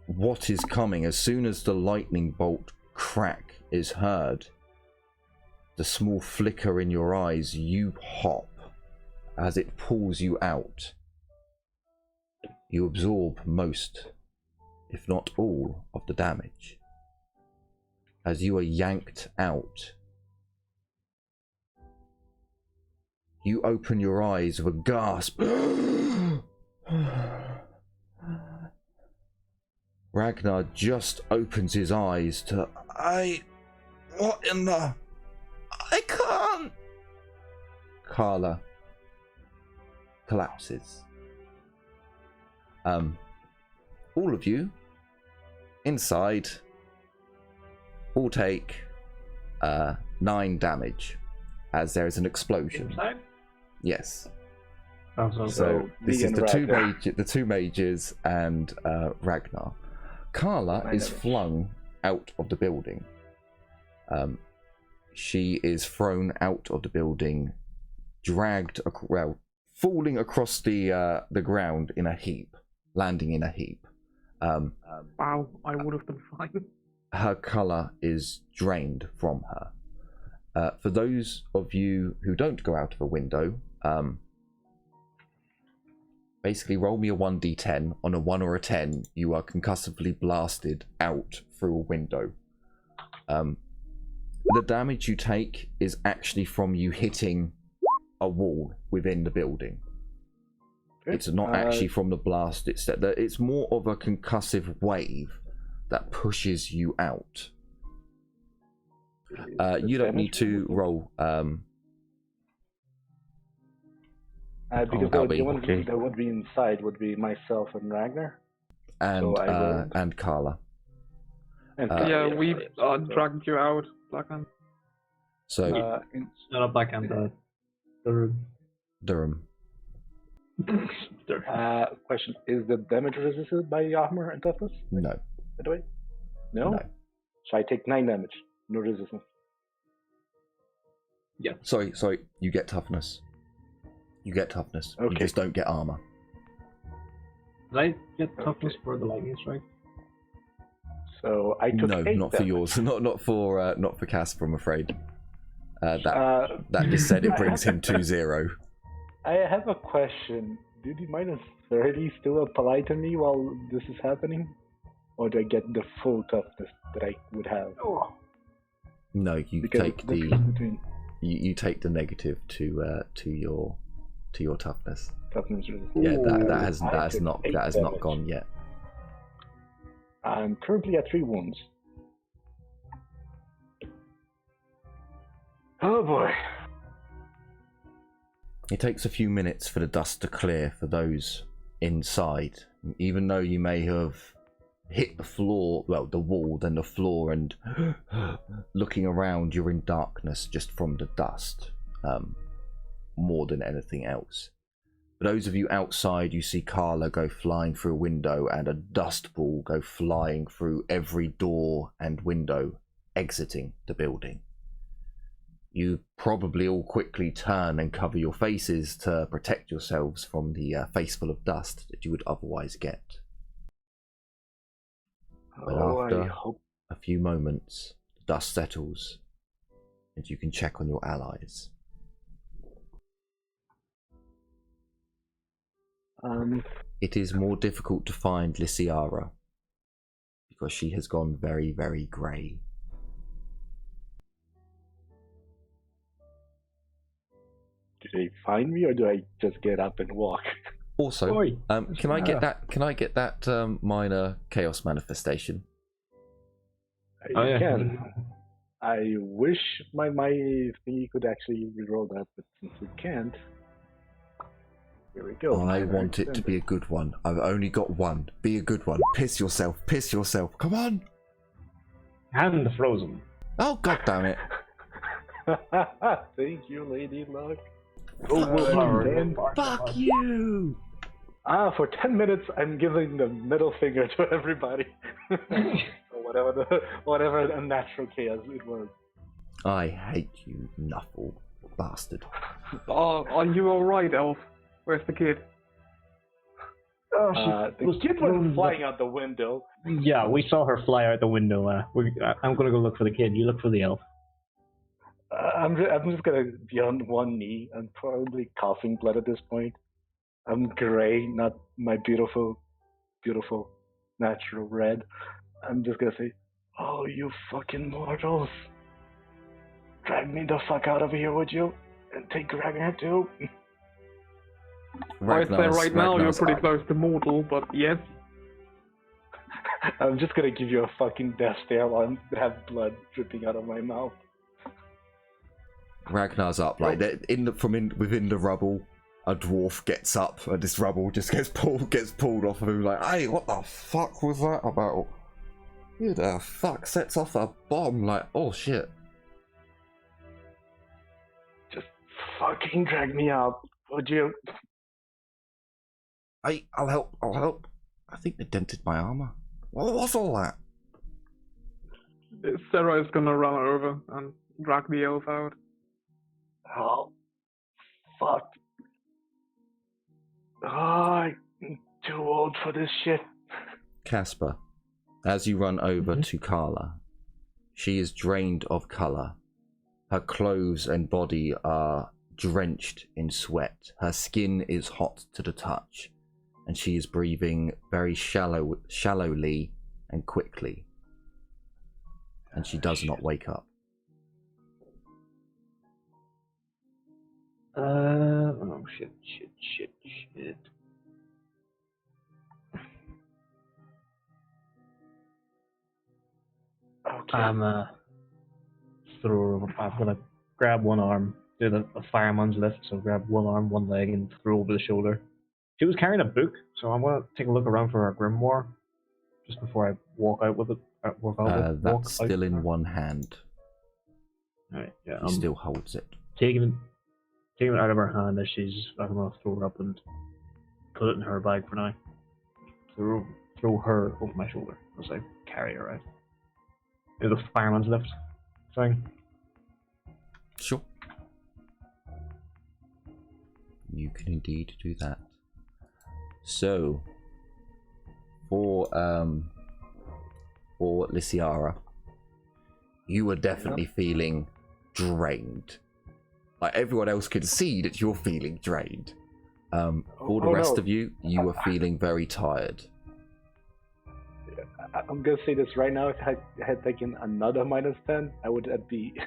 what is coming. As soon as the lightning bolt crack is heard, the small flicker in your eyes, you hop as it pulls you out. You absorb most, if not all, of the damage. As you are yanked out, you open your eyes with a gasp. Ragnar just opens his eyes to, what in the... I can't! Carla collapses. All of you inside all take 9 damage as there is an explosion.
Inside?
Yes.
Oh,
So this is the two mages and Ragnar. Carla is flung out of the building. She is thrown out of the building, dragged, falling across the ground in a heap, landing in a heap.
Wow, I would have been fine.
Her colour is drained from her. For those of you who don't go out of a window, basically roll me a 1d10. On a 1 or a 10, you are concussively blasted out through a window. the damage you take is actually from you hitting a wall within the building. It's not actually from the blast. It's more of a concussive wave that pushes you out. You don't need to roll.
Because the one that would be inside would be myself and Ragnar.
And Carla.
Yeah, we dragged you out, Blackhand.
So
not Blackhand,
Durham.
Question: is the damage resisted by armor and toughness?
No.
By the way, no. So I take 9 damage, no resistance.
Yeah.
Sorry. You get toughness. Okay. You just don't get armor.
Did I get toughness for the lightning strike?
So I took
no,
8
not for
damage.
yours. Not for Casper, I'm afraid. That just said it brings him to 0.
I have a question. Do the minus 30 still apply to me while this is happening? Or do I get the full toughness that I would have?
No, you
Because
take
the
the
difference between
you take the negative to your toughness.
toughness resistance.
Yeah, that
I
has
took
not
8 damage.
gone yet.
I'm currently at 3 wounds. Oh boy.
It takes a few minutes for the dust to clear for those inside. Even though you may have hit the floor, well, the wall, then the floor, and looking around, you're in darkness just from the dust, more than anything else. For those of you outside, you see Carla go flying through a window and a dust ball go flying through every door and window, exiting the building. You probably all quickly turn and cover your faces to protect yourselves from the face full of dust that you would otherwise get. But after a few moments, the dust settles and you can check on your allies. It is more difficult to find Lysiara because she has gone very, very grey.
Do they find me, or do I just get up and walk?
Also, can I get that minor chaos manifestation?
You can. I wish my thingy could actually reroll that, but since we can't, here we go.
I want it to be a good one. I've only got one. Be a good one. Piss yourself. Come on.
And frozen.
Oh, god damn it.
Thank you, Lady Luck.
Fuck you.
For 10 minutes, I'm giving the middle finger to everybody. Or whatever unnatural chaos it was.
I hate you, Nuffle bastard.
Are you alright, Elf? Where's the kid?
The kid was flying out the window.
Yeah, we saw her fly out the window. I'm gonna go look for the kid. You look for the elf.
I'm just gonna be on one knee. I'm probably coughing blood at this point. I'm gray, not my beautiful natural red. I'm just gonna say, "Oh, you fucking mortals! Drag me the fuck out of here, would you? And take Ragnar too."
I'd say right now you're pretty close to mortal, but yes.
I'm just gonna give you a fucking death stare while I have blood dripping out of my mouth.
Ragnar's up, like within the rubble. A dwarf gets up, and this rubble just gets pulled off of him. Like, hey, what the fuck was that about? Who the fuck sets off a bomb? Like, oh shit!
Just fucking drag me out, would you?
I'll help. I think they dented my armor. What was all that?
Sarah is gonna run over and drag the elf out.
Oh, fuck. Oh, I'm too old for this shit.
Casper, as you run over to Carla, she is drained of colour. Her clothes and body are drenched in sweat. Her skin is hot to the touch, and she is breathing very shallowly and quickly. And she does not wake up.
Oh shit.
Okay.
I'm gonna grab one arm, do the fireman's lift, so grab one arm, one leg, and throw over the shoulder. She was carrying a book, so I'm gonna take a look around for her grimoire just before I walk out with it.
That's still in one hand.
Alright, yeah.
She still holds it.
Taking it out of her hand as I'm gonna throw her up and put it in her bag for now. Throw her over my shoulder as I carry her out. Do the fireman's lift thing.
Sure. You can indeed do that. So, for Lysiara, you were definitely feeling drained. Like everyone else can see that you're feeling drained. For the rest of you, you were feeling very tired.
I'm gonna say this right now. If I had taken another -10, I would be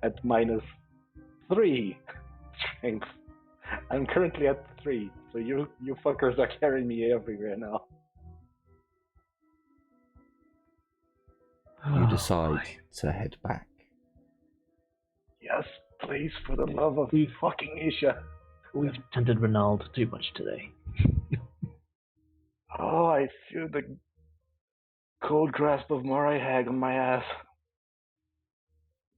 at -3 strength. I'm currently at 3, so you fuckers are carrying me everywhere now.
You decide to head back.
Yes, please, for the love of fucking Isha.
We've tempted Renald too much today.
Oh, I feel the cold grasp of Moray Hag on my ass.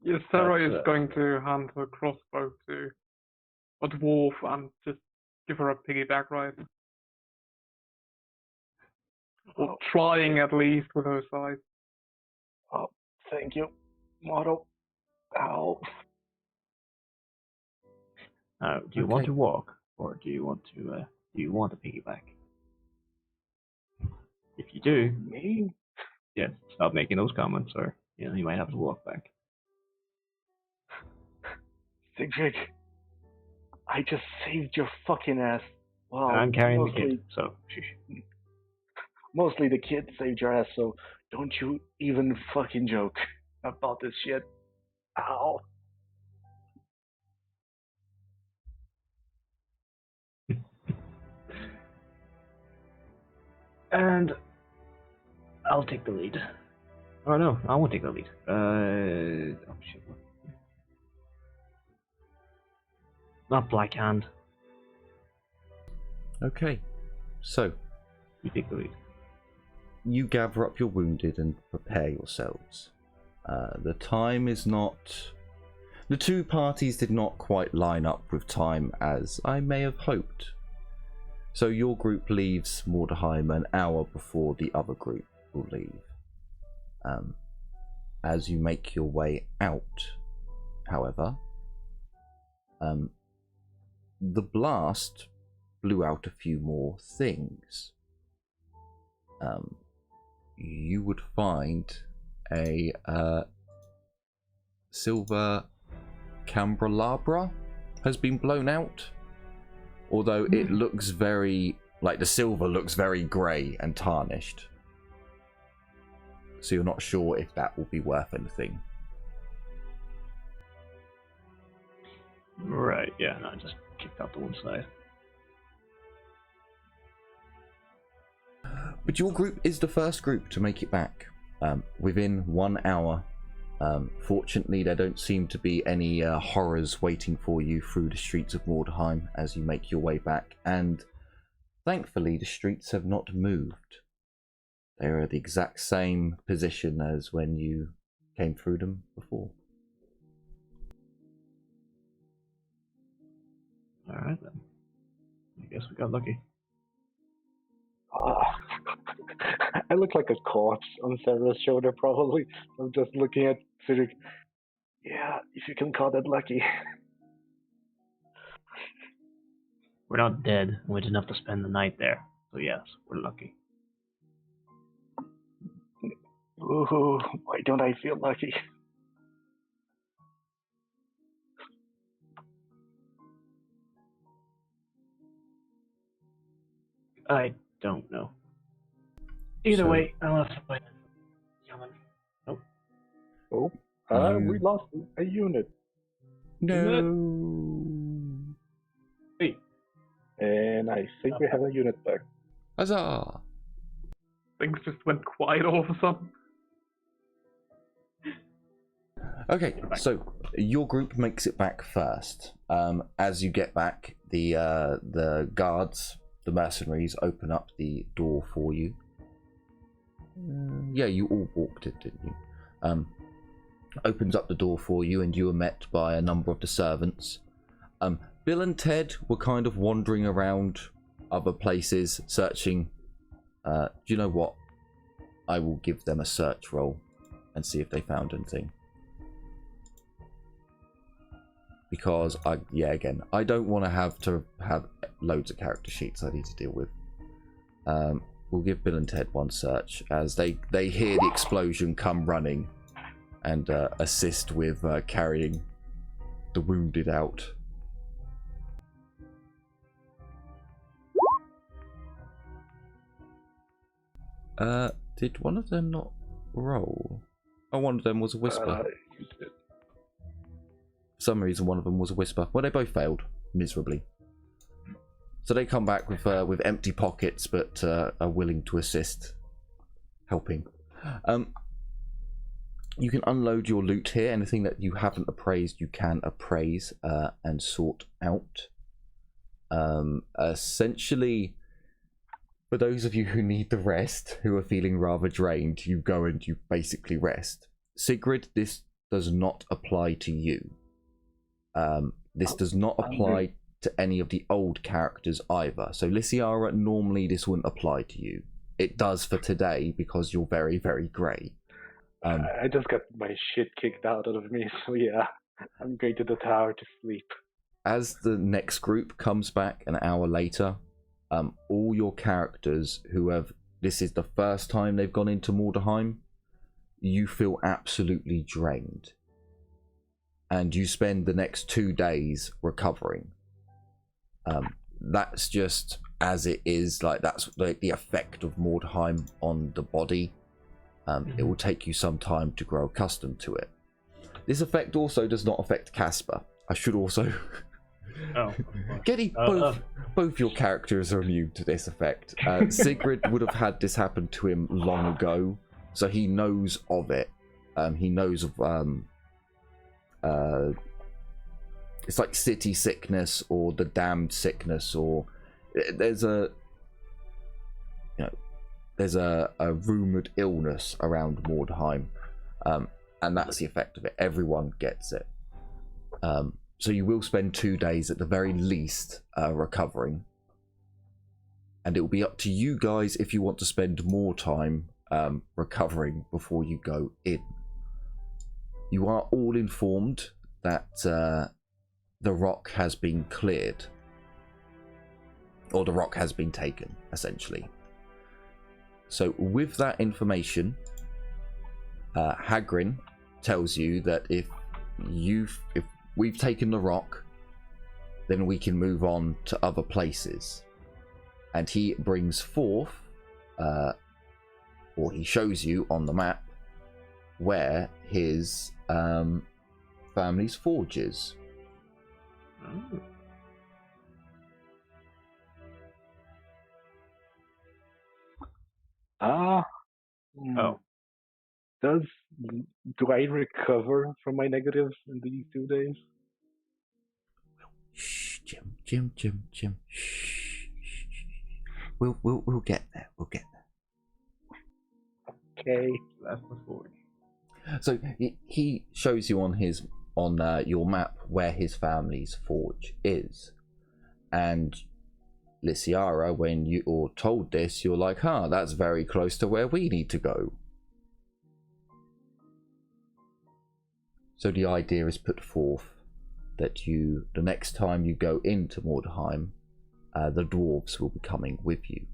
Yes, Sarah is going to hand her crossbow to a dwarf and just give her a piggyback ride. Or trying at least with her side.
Oh, thank you, Motto. Ow.
Do you want to walk, or do you want to piggyback? If you do,
Me?
yeah, stop making those comments, or you might have to walk back.
Sigrid, I just saved your fucking ass. Well,
I'm carrying the kid, so
mostly the kid saved your ass, so don't you even fucking joke about this shit. Ow.
And I'll take the lead. Oh no, I won't take the lead. Oh shit. Not Black Hand.
Okay, so
You take the lead.
you gather up your wounded and prepare yourselves. The time is not... The two parties did not quite line up with time as I may have hoped. So your group leaves Mordheim an hour before the other group will leave. As you make your way out, however, the blast blew out a few more things. You would find a silver candelabra has been blown out, although it looks very, like the silver looks very grey and tarnished. So you're not sure if that will be worth anything.
Right, yeah, no, I just kicked out the one side.
But your group is the first group to make it back within 1 hour. Fortunately, there don't seem to be any horrors waiting for you through the streets of Mordheim as you make your way back, and thankfully the streets have not moved. They are at the exact same position as when you came through them before.
Alright then. I guess we got lucky.
I look like a corpse on Sarah's shoulder, probably. I'm just looking at Cedric. Yeah, if you can call that lucky.
We're not dead, and we didn't have to spend the night there. So yes, we're lucky.
Ooh, why don't I feel lucky?
I don't know. Either way, I'll have to fight Yaman. Nope.
Oh, we lost a unit.
No.
And I think we have a unit back.
Huzzah!
Things just went quiet all of a sudden.
Okay, so your group makes it back first. As you get back, the guards, the mercenaries, open up the door for you. Yeah, you all walked it, didn't you? Opens up the door for you, and you are met by a number of the servants. Bill and Ted were kind of wandering around other places, searching. Do you know what? I will give them a search roll and see if they found anything. Because I don't want to have loads of character sheets I need to deal with. We'll give Bill and Ted one search as they hear the explosion, come running and assist with carrying the wounded out. Did one of them not roll? Oh, one of them was a whisper. For some reason, one of them was a whisper. Well, they both failed miserably. So they come back with empty pockets, but are willing to assist, helping. You can unload your loot here. Anything that you haven't appraised, you can appraise and sort out. Essentially, for those of you who need the rest, who are feeling rather drained, you go and you basically rest. Sigrid, this does not apply to you. This does not apply to any of the old characters either. So Lysiara, normally this wouldn't apply to you. It does for today because you're very, very grey.
I just got my shit kicked out of me, so yeah, I'm going to the tower to sleep.
As the next group comes back an hour later, all your characters who have, this is the first time they've gone into Mordheim, you feel absolutely drained. And you spend the next 2 days recovering. That's just as it is, like that's like the effect of Mordheim on the body. It will take you some time to grow accustomed to it. This effect also does not affect Casper. I should also... Getty, both your characters are immune to this effect. Sigrid would have had this happen to him long ago, so he knows of it. He knows of it's like city sickness or the damned sickness, or there's a rumored illness around Mordheim, and that's the effect of it. Everyone gets it. So you will spend 2 days at the very least recovering, and it will be up to you guys if you want to spend more time recovering before you go in. You are all informed that the rock has been cleared, or the rock has been taken, essentially. So with that information, Hagrin tells you that if we've taken the rock, then we can move on to other places. And he brings forth, or he shows you on the map, where his family's forge is.
Do I recover from my negatives in these 2 days?
Shh, Jim. Shh. We'll get there.
Okay.
That's the forge.
So he shows you on your map where his family's forge is, and Lysiara, when you are told this, you're like, that's very close to where we need to go. So the idea is put forth that the next time you go into Mordheim, the dwarves will be coming with you.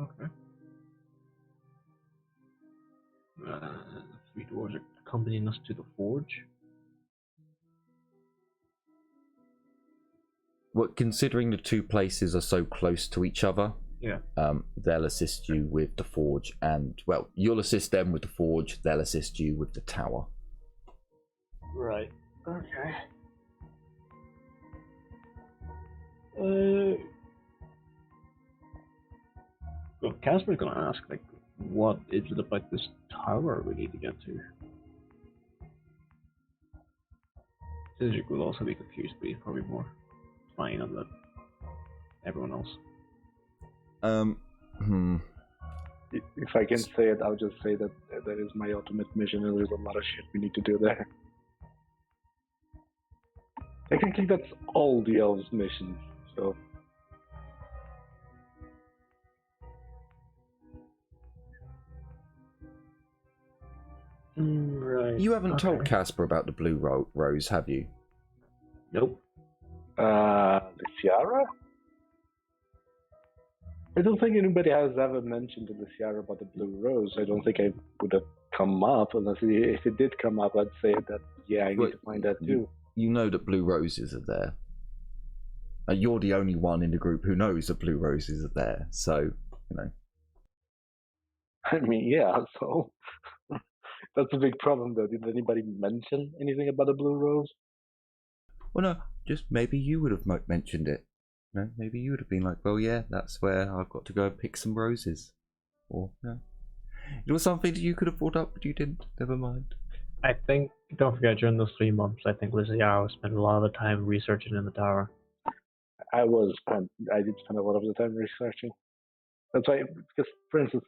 Okay. Three dwarves are accompanying us to the forge.
Well, considering the two places are so close to each other,
Yeah.
They'll assist you with the forge, and well, you'll assist them with the forge. They'll assist you with the tower.
Right. Okay. Well, Casper's gonna ask, like, what is it about this tower we need to get to? Cedric will also be confused, but he's probably more fine on that everyone else.
If I can say it, I'll just say that that is my ultimate mission, and there's a lot of shit we need to do there. Technically, that's all the elves' missions, so...
Right.
You haven't told Casper about the blue rose, have you?
Nope.
The Ciara? I don't think anybody has ever mentioned to the Ciara about the blue rose. I don't think it would have come up, unless if it did come up, I'd say that, yeah, I need to find that too.
You know that blue roses are there. You're the only one in the group who knows that blue roses are there, so, you know.
I mean, yeah, so... That's a big problem, though. Did anybody mention anything about the blue rose?
Well, no, just maybe you would have mentioned it. You know, maybe you would have been like, well, yeah, that's where I've got to go and pick some roses. Or, no. It was something that you could have brought up, but you didn't. Never mind.
I think, don't forget, during those 3 months, I think Liziao spent a lot of the time researching in the tower.
I did spend a lot of the time researching. That's why, because, for instance,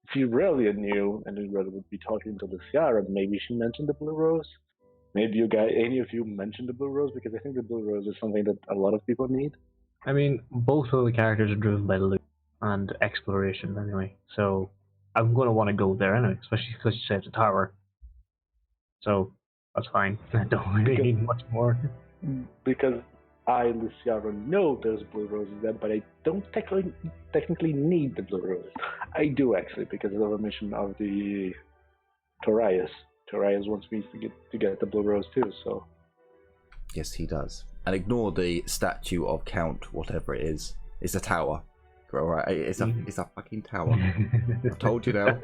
if you really knew and you really would be talking to the Ciara, maybe she mentioned the blue rose. Maybe you guys, any of you mentioned the blue rose, because I think the blue rose is something that a lot of people need.
I mean, both of the characters are driven by loot and exploration anyway, so I'm going to want to go there anyway, especially because you said the tower. So that's fine. I don't really need much more.
Because I, Luciano, know there's blue roses there, but I don't technically need the blue roses. I do, actually, because of a mission of the Torias. Torias wants me to get the blue rose too, so...
Yes, he does. And ignore the statue of Count, whatever it is. It's a tower. Alright, it's a fucking tower. I told you now.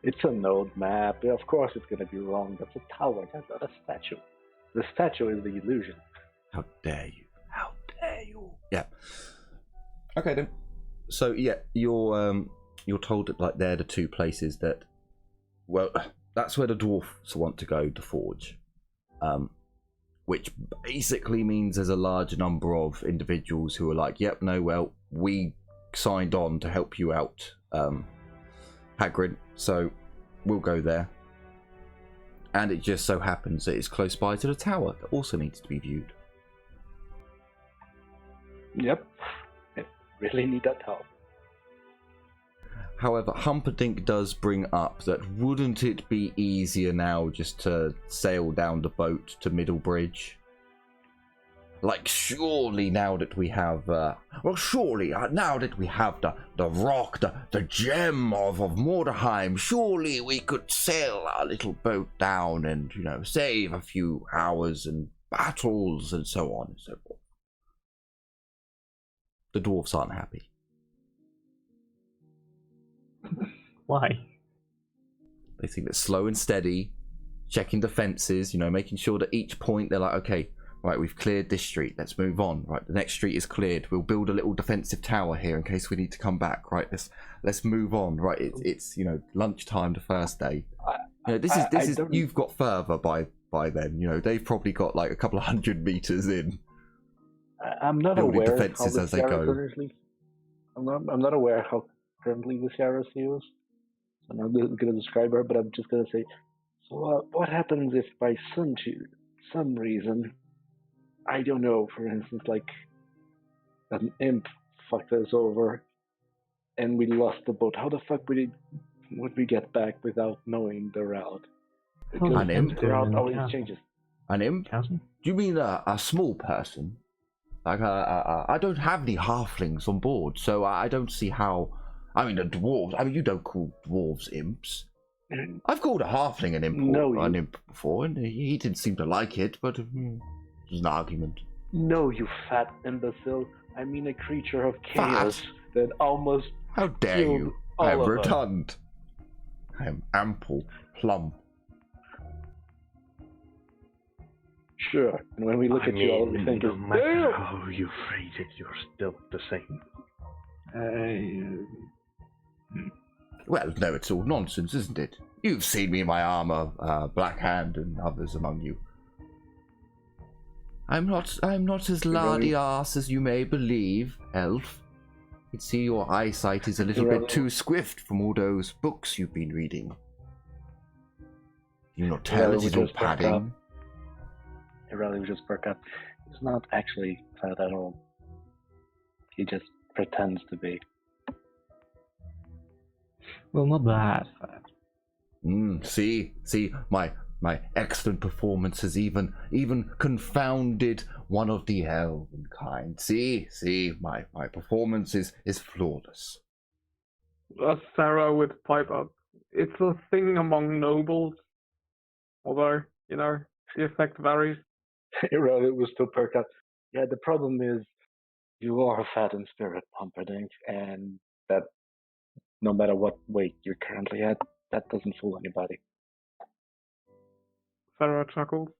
It's a node map. Of course it's gonna be wrong. That's a tower, that's not a statue. The statue is the illusion.
How dare you? How dare you? Yeah. Okay then. So yeah, you're told that like they're the two places that, well, that's where the dwarfs want to go to forge, which basically means there's a large number of individuals who are like, yep, no, well, we signed on to help you out, Hagrid, so we'll go there. And it just so happens that it's close by to the tower that also needs to be viewed.
Yep. I really need that help.
However, Humperdinck does bring up that wouldn't it be easier now just to sail down the boat to Middlebridge? Like, surely now that we have, now that we have the rock, the gem of Mordheim, surely we could sail our little boat down and, you know, save a few hours and battles and so on and so forth. The dwarfs aren't happy.
Why?
They think that slow and steady, checking defenses, you know, making sure that each point they're like, okay, right, we've cleared this street, let's move on. Right, the next street is cleared. We'll build a little defensive tower here in case we need to come back. Right, let's move on. Right, it's you know, lunchtime the first day. You know, this is you've got further by then. You know, they've probably got like a couple of 100 meters in.
I'm not
building
aware
defenses
how
as they go.
currently. I'm not aware how currently the Ciara is used. So I'm not going to describe her, but I'm just going to say. So what happens if by some reason, I don't know, for instance, like an imp fucked us over and we lost the boat? How the fuck would we get back without knowing the route? Because
an imp?
the route always changes.
An imp?
Castle?
Do you mean a small person? Like, I don't have any halflings on board, so I don't see how... I mean, the dwarves... I mean, you don't call dwarves imps. I've called a halfling an imp before, and he didn't seem to like it, but it was an argument.
No, you fat imbecile. I mean a creature of chaos that almost
How dare
killed
you?
all
I am
of us.
rotund. I am ample, plump.
Sure. And when we look at you, all we think is,
no matter
damn!
how you phrase it, you're still the same.
Well, no, it's all nonsense, isn't it? You've seen me in my armor, Black Hand and others among you. I'm not as lardy-arse as you may believe, elf. You'd see your eyesight is a little bit too swift from all those books you've been reading. You not tell it is all padding.
Irali would just perk up. He's not actually fat at all. He just pretends to be.
Well, not that fat.
See, my excellent performance has even confounded one of the elven kind. See, my performance is flawless.
Sarah would pipe up. It's a thing among nobles. Although, the effect varies.
Irali would still perk up. Yeah, the problem is you are fat in spirit, Pumperdink, and that no matter what weight you're currently at, that doesn't fool anybody.
Sarah chuckles.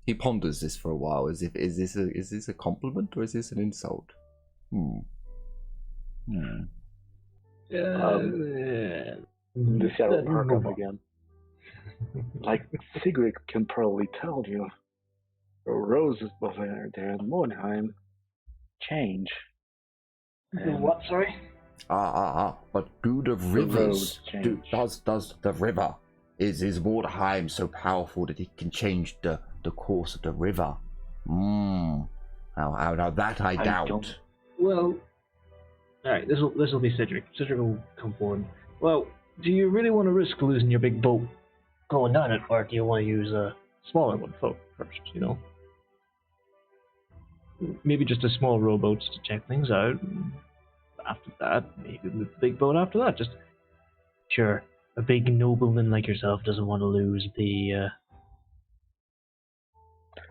He ponders this for a while, as if is this a compliment or is this an insult?
The shadow perk up again. Like Sigrid can probably tell you, the roses over there in Mordheim change. And
What, sorry?
But do the rivers
roads
does the river is Mordheim so powerful that it can change the course of the river? Now that I doubt.
don't-
Well, alright, this'll be Cedric. Cedric will come forward. Well, do you really want to risk losing your big boat going down it, or do you want to use a smaller one first, Maybe just a small rowboat to check things out. And after that, maybe the big boat after that. Just, sure, a big nobleman like yourself doesn't want to lose the,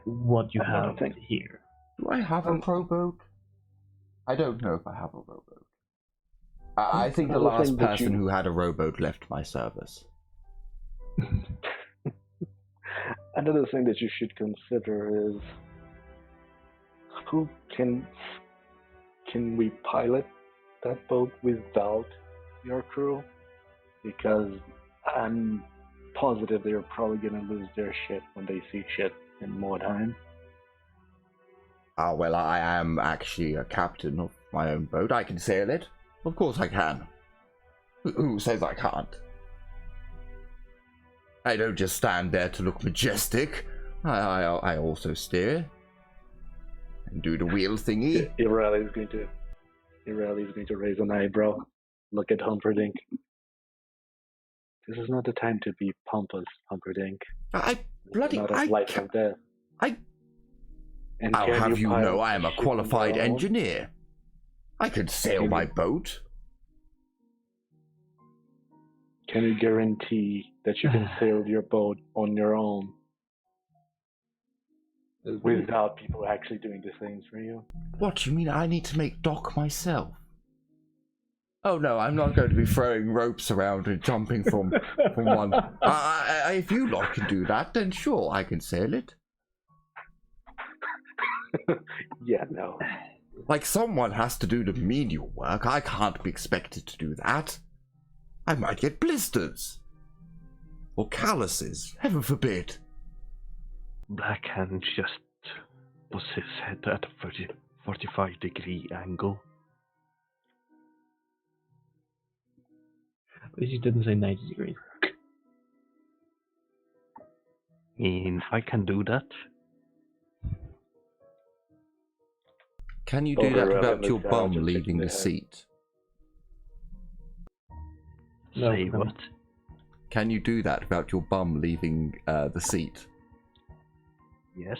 what you have here.
Do I have a rowboat? I don't know if I have a rowboat. I think the last person who had a rowboat left my service.
Another thing that you should consider is who can we pilot that boat without your crew? Because I'm positive they're probably gonna lose their shit when they see shit in Mordheim.
Well, I am actually a captain of my own boat. I can sail it. Of course I can. Who says I can't? I don't just stand there to look majestic. I also steer and do the wheel thingy.
Irali's going to raise an eyebrow. Look at Humperdinck. This is not the time to be pompous, Humperdinck. Life and death.
I'll have you know I am a qualified engineer. I could sail my boat.
Can you guarantee that you can sail your boat on your own without people actually doing the things for you?
What do you mean I need to make dock myself? Oh no, I'm not going to be throwing ropes around and jumping from one. If you lot can do that, then sure, I can sail it.
Yeah, no.
Like, someone has to do the menial work. I can't be expected to do that. I might get blisters. Or calluses, heaven forbid.
Blackhand just puts his head at a 45-degree angle.
At least he didn't say 90 degrees.
I can do that.
Can you do that without your bum leaving the seat?
No,
Say what?
Can you do that without your bum leaving the seat?
Yes.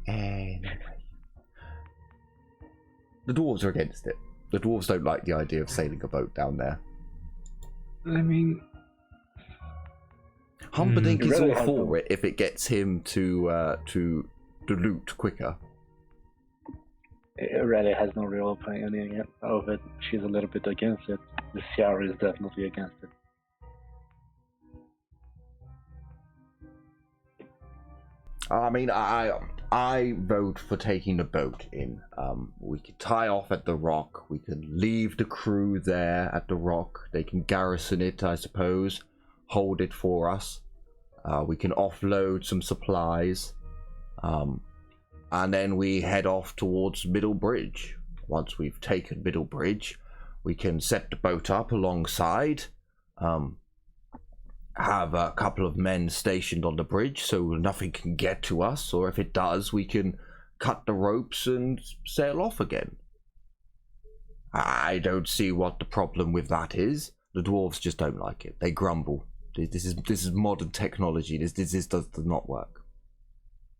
Anyway. The dwarves are against it. The dwarves don't like the idea of sailing a boat down there.
I mean,
Humperdinck is
really
all
has
for it if it gets him to loot quicker.
Aurelia has no real opinion of it. She's a little bit against it. The Sierra is definitely against it.
I mean, I vote for taking the boat in. We can tie off at the rock. We can leave the crew there at the rock. They can garrison it, I suppose. Hold it for us. We can offload some supplies. And then we head off towards Middle Bridge. Once we've taken Middle Bridge, we can set the boat up alongside. Have a couple of men stationed on the bridge so nothing can get to us, or if it does, we can cut the ropes and sail off again. I don't see what the problem with that is. The dwarves just don't like it. They grumble. This is modern technology. This does not work.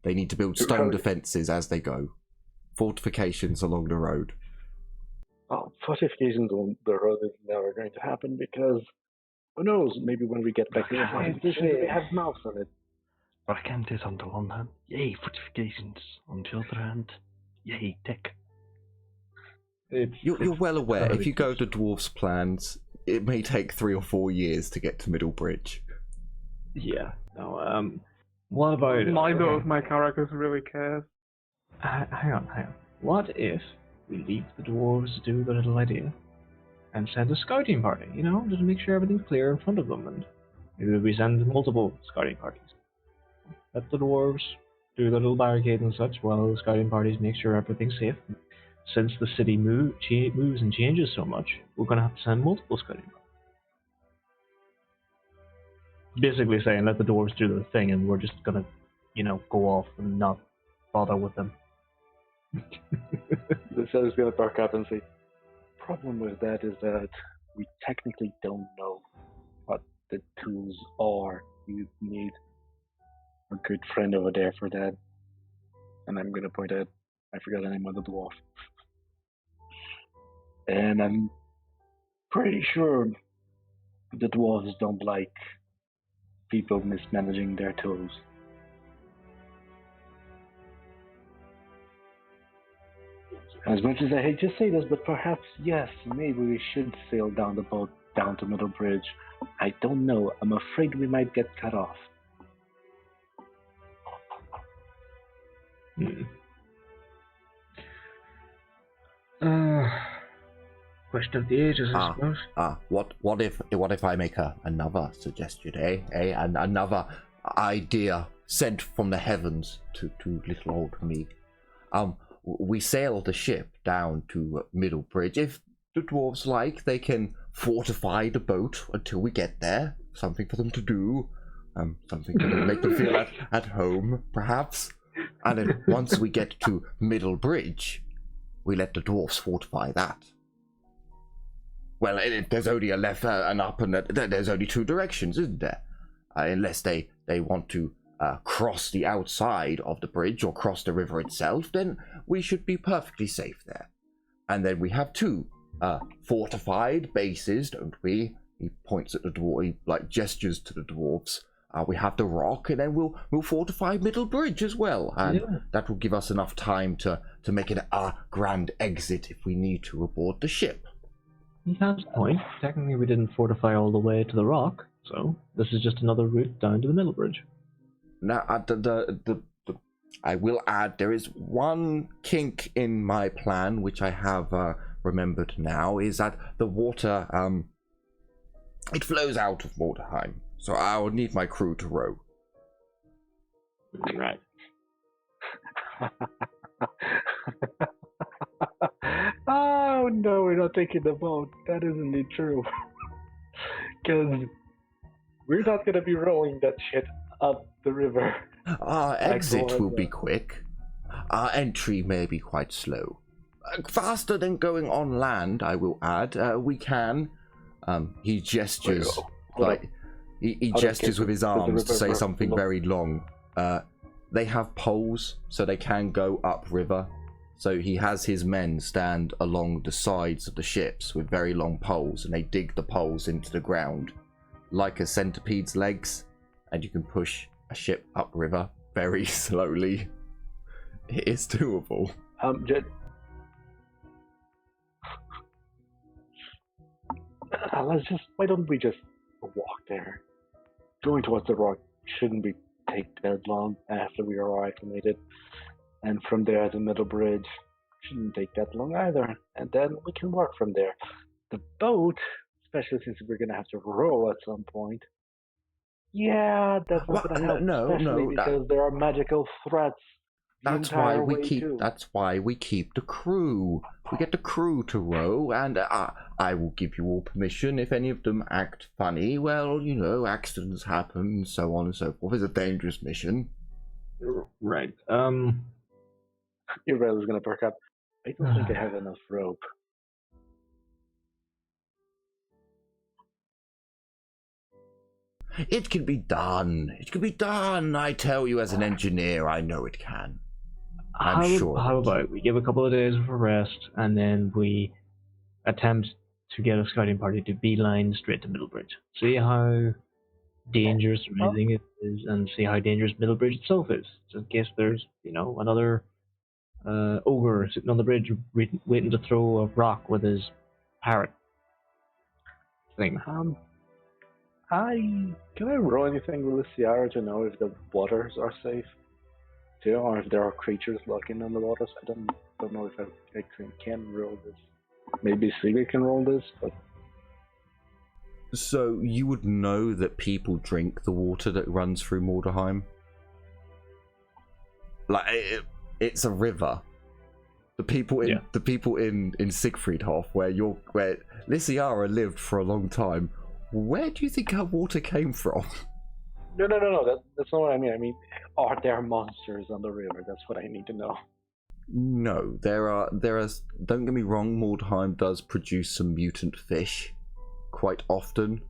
They need to build stone defenses as they go. Fortifications along the road.
Oh, fortifications on the road is never going to happen because who knows? Maybe when we get back to the fortifications, we have mouths on it.
Barkent is on the one hand, yay, fortifications. On the other hand, yay, tech.
You're well aware, if you go to dwarves' plans, it may take 3 or 4 years to get to Middle Bridge.
yeah. No. What about
Neither of my characters really cares.
Hang on. What if we leave the dwarves to do the little idea and send a scouting party? You know, just to make sure everything's clear in front of them, and maybe we send multiple scouting parties. Let the dwarves do the little barricade and such, while the scouting parties make sure everything's safe. Since the city moves and changes so much, we're going to have to send multiple scouting parties. Basically saying, let the dwarves do their thing, and we're just going to, go off and not bother with them.
The seller's gonna perk up and say, problem with that is that we technically don't know what the tools are. You need a good friend over there for that. And I'm gonna point out, I forgot the name of the dwarf. And I'm pretty sure the dwarves don't like people mismanaging their tools. As much as I hate to say this, but perhaps, yes, maybe we should sail down the boat down to Middle Bridge. I don't know. I'm afraid we might get cut off.
Question of the ages, I suppose.
What if I make another suggestion, and another idea sent from the heavens to little old me? We sail the ship down to Middle Bridge. If the dwarves like, they can fortify the boat until we get there. Something for them to do. Something to make them feel at home, perhaps. And then once we get to Middle Bridge, we let the dwarves fortify that. Well, there's only a left, an up, and there's only 2 directions, isn't there? Unless they want to cross the outside of the bridge or cross the river itself, then we should be perfectly safe there. And then we have 2 fortified bases, don't we? He points at the dwarf, he gestures to the dwarves. We have the rock, and then we'll fortify Middle Bridge as well, and that will give us enough time to make it a grand exit if we need to aboard the ship.
That's the point. Technically, we didn't fortify all the way to the rock, so this is just another route down to the Middle Bridge.
Now, I will add, there is one kink in my plan, which I have remembered now, is that the water, it flows out of Mordheim, so I will need my crew to row.
Right.
Oh no, we're not taking the boat. That isn't true. Because we're not going to be rowing that shit up the river.
Our exit will be quick. Our entry may be quite slow. Faster than going on land, I will add. We can. He gestures. He gestures with his arms to say something very long. They have poles, so they can go upriver. So he has his men stand along the sides of the ships with very long poles, and they dig the poles into the ground like a centipede's legs, and you can push a ship upriver very slowly. It is doable.
Why don't we just walk there? Going towards the rock shouldn't take that long after we are acclimated. And from there, the middle bridge shouldn't take that long either. And then we can work from there. The boat, especially since we're going to have to row at some point, yeah, that's not going to help. Especially because there are magical threats.
That's why we keep the crew. We get the crew to row, and I will give you all permission. If any of them act funny, well, you know, accidents happen, and so on and so forth. It's a dangerous mission.
Right.
Your rail is gonna perk up. I don't think I have enough rope.
It can be done. It can be done. I tell you, as an engineer, I know it can.
How about we give a couple of days of a rest, and then we attempt to get a scouting party to beeline straight to Middlebridge. See how dangerous everything is, and see how dangerous Middlebridge itself is. Just in case there's, you know, another ogre sitting on the bridge waiting to throw a rock with his parrot thing.
Can I roll anything with Luciara to know if the waters are safe? Too, or if there are creatures lurking in the waters? I don't know if I can roll this. Maybe Sigrid can roll this, but...
So you would know that people drink the water that runs through Mordheim? Like, it's a river. The people in Siegfriedhof, where Lysiara lived for a long time, where do you think her water came from?
No. That's not what I mean. I mean, are there monsters on the river? That's what I need to know.
No, there are. Don't get me wrong. Mordheim does produce some mutant fish. Quite often,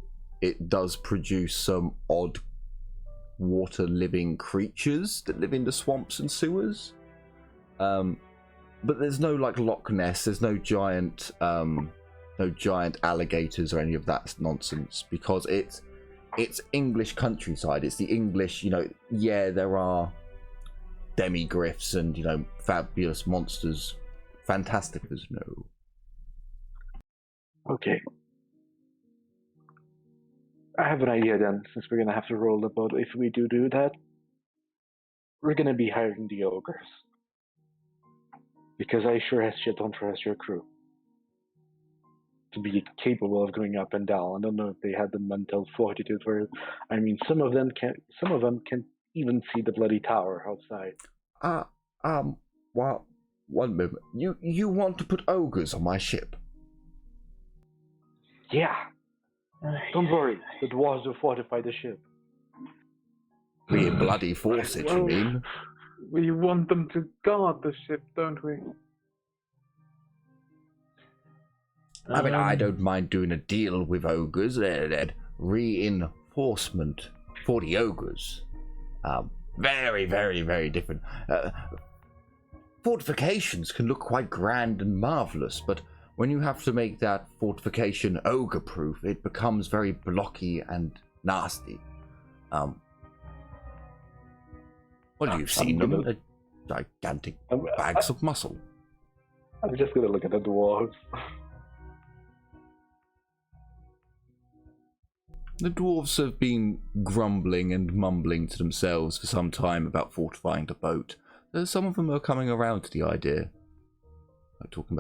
it does produce some odd water-living creatures that live in the swamps and sewers. But there's no like Loch Ness. There's no giant alligators or any of that nonsense, because it's English countryside. It's the English, you know. Yeah, there are demigryphs and, you know, fabulous monsters, fantastic as no.
Okay. I have an idea then, since we're gonna have to roll the boat. If we do that, we're gonna be hiring the ogres. Because I sure as shit don't trust your crew to be capable of going up and down. I don't know if they had the mental fortitude for it. I mean, some of them can even see the bloody tower outside.
Well, one moment. You want to put ogres on my ship?
Yeah. Don't worry, the dwarves will fortify the ship.
We bloody force it, you mean?
We want them to guard the ship, don't we?
I mean, I don't mind doing a deal with ogres. They're reinforcement for the ogres. Very, very, very different. Fortifications can look quite grand and marvelous, but when you have to make that fortification ogre-proof, it becomes very blocky and nasty. Well, you've seen them. They're gigantic bags of muscle.
I'm just gonna look at the dwarves.
The dwarves have been grumbling and mumbling to themselves for some time about fortifying the boat. Some of them are coming around to the idea. Like talking about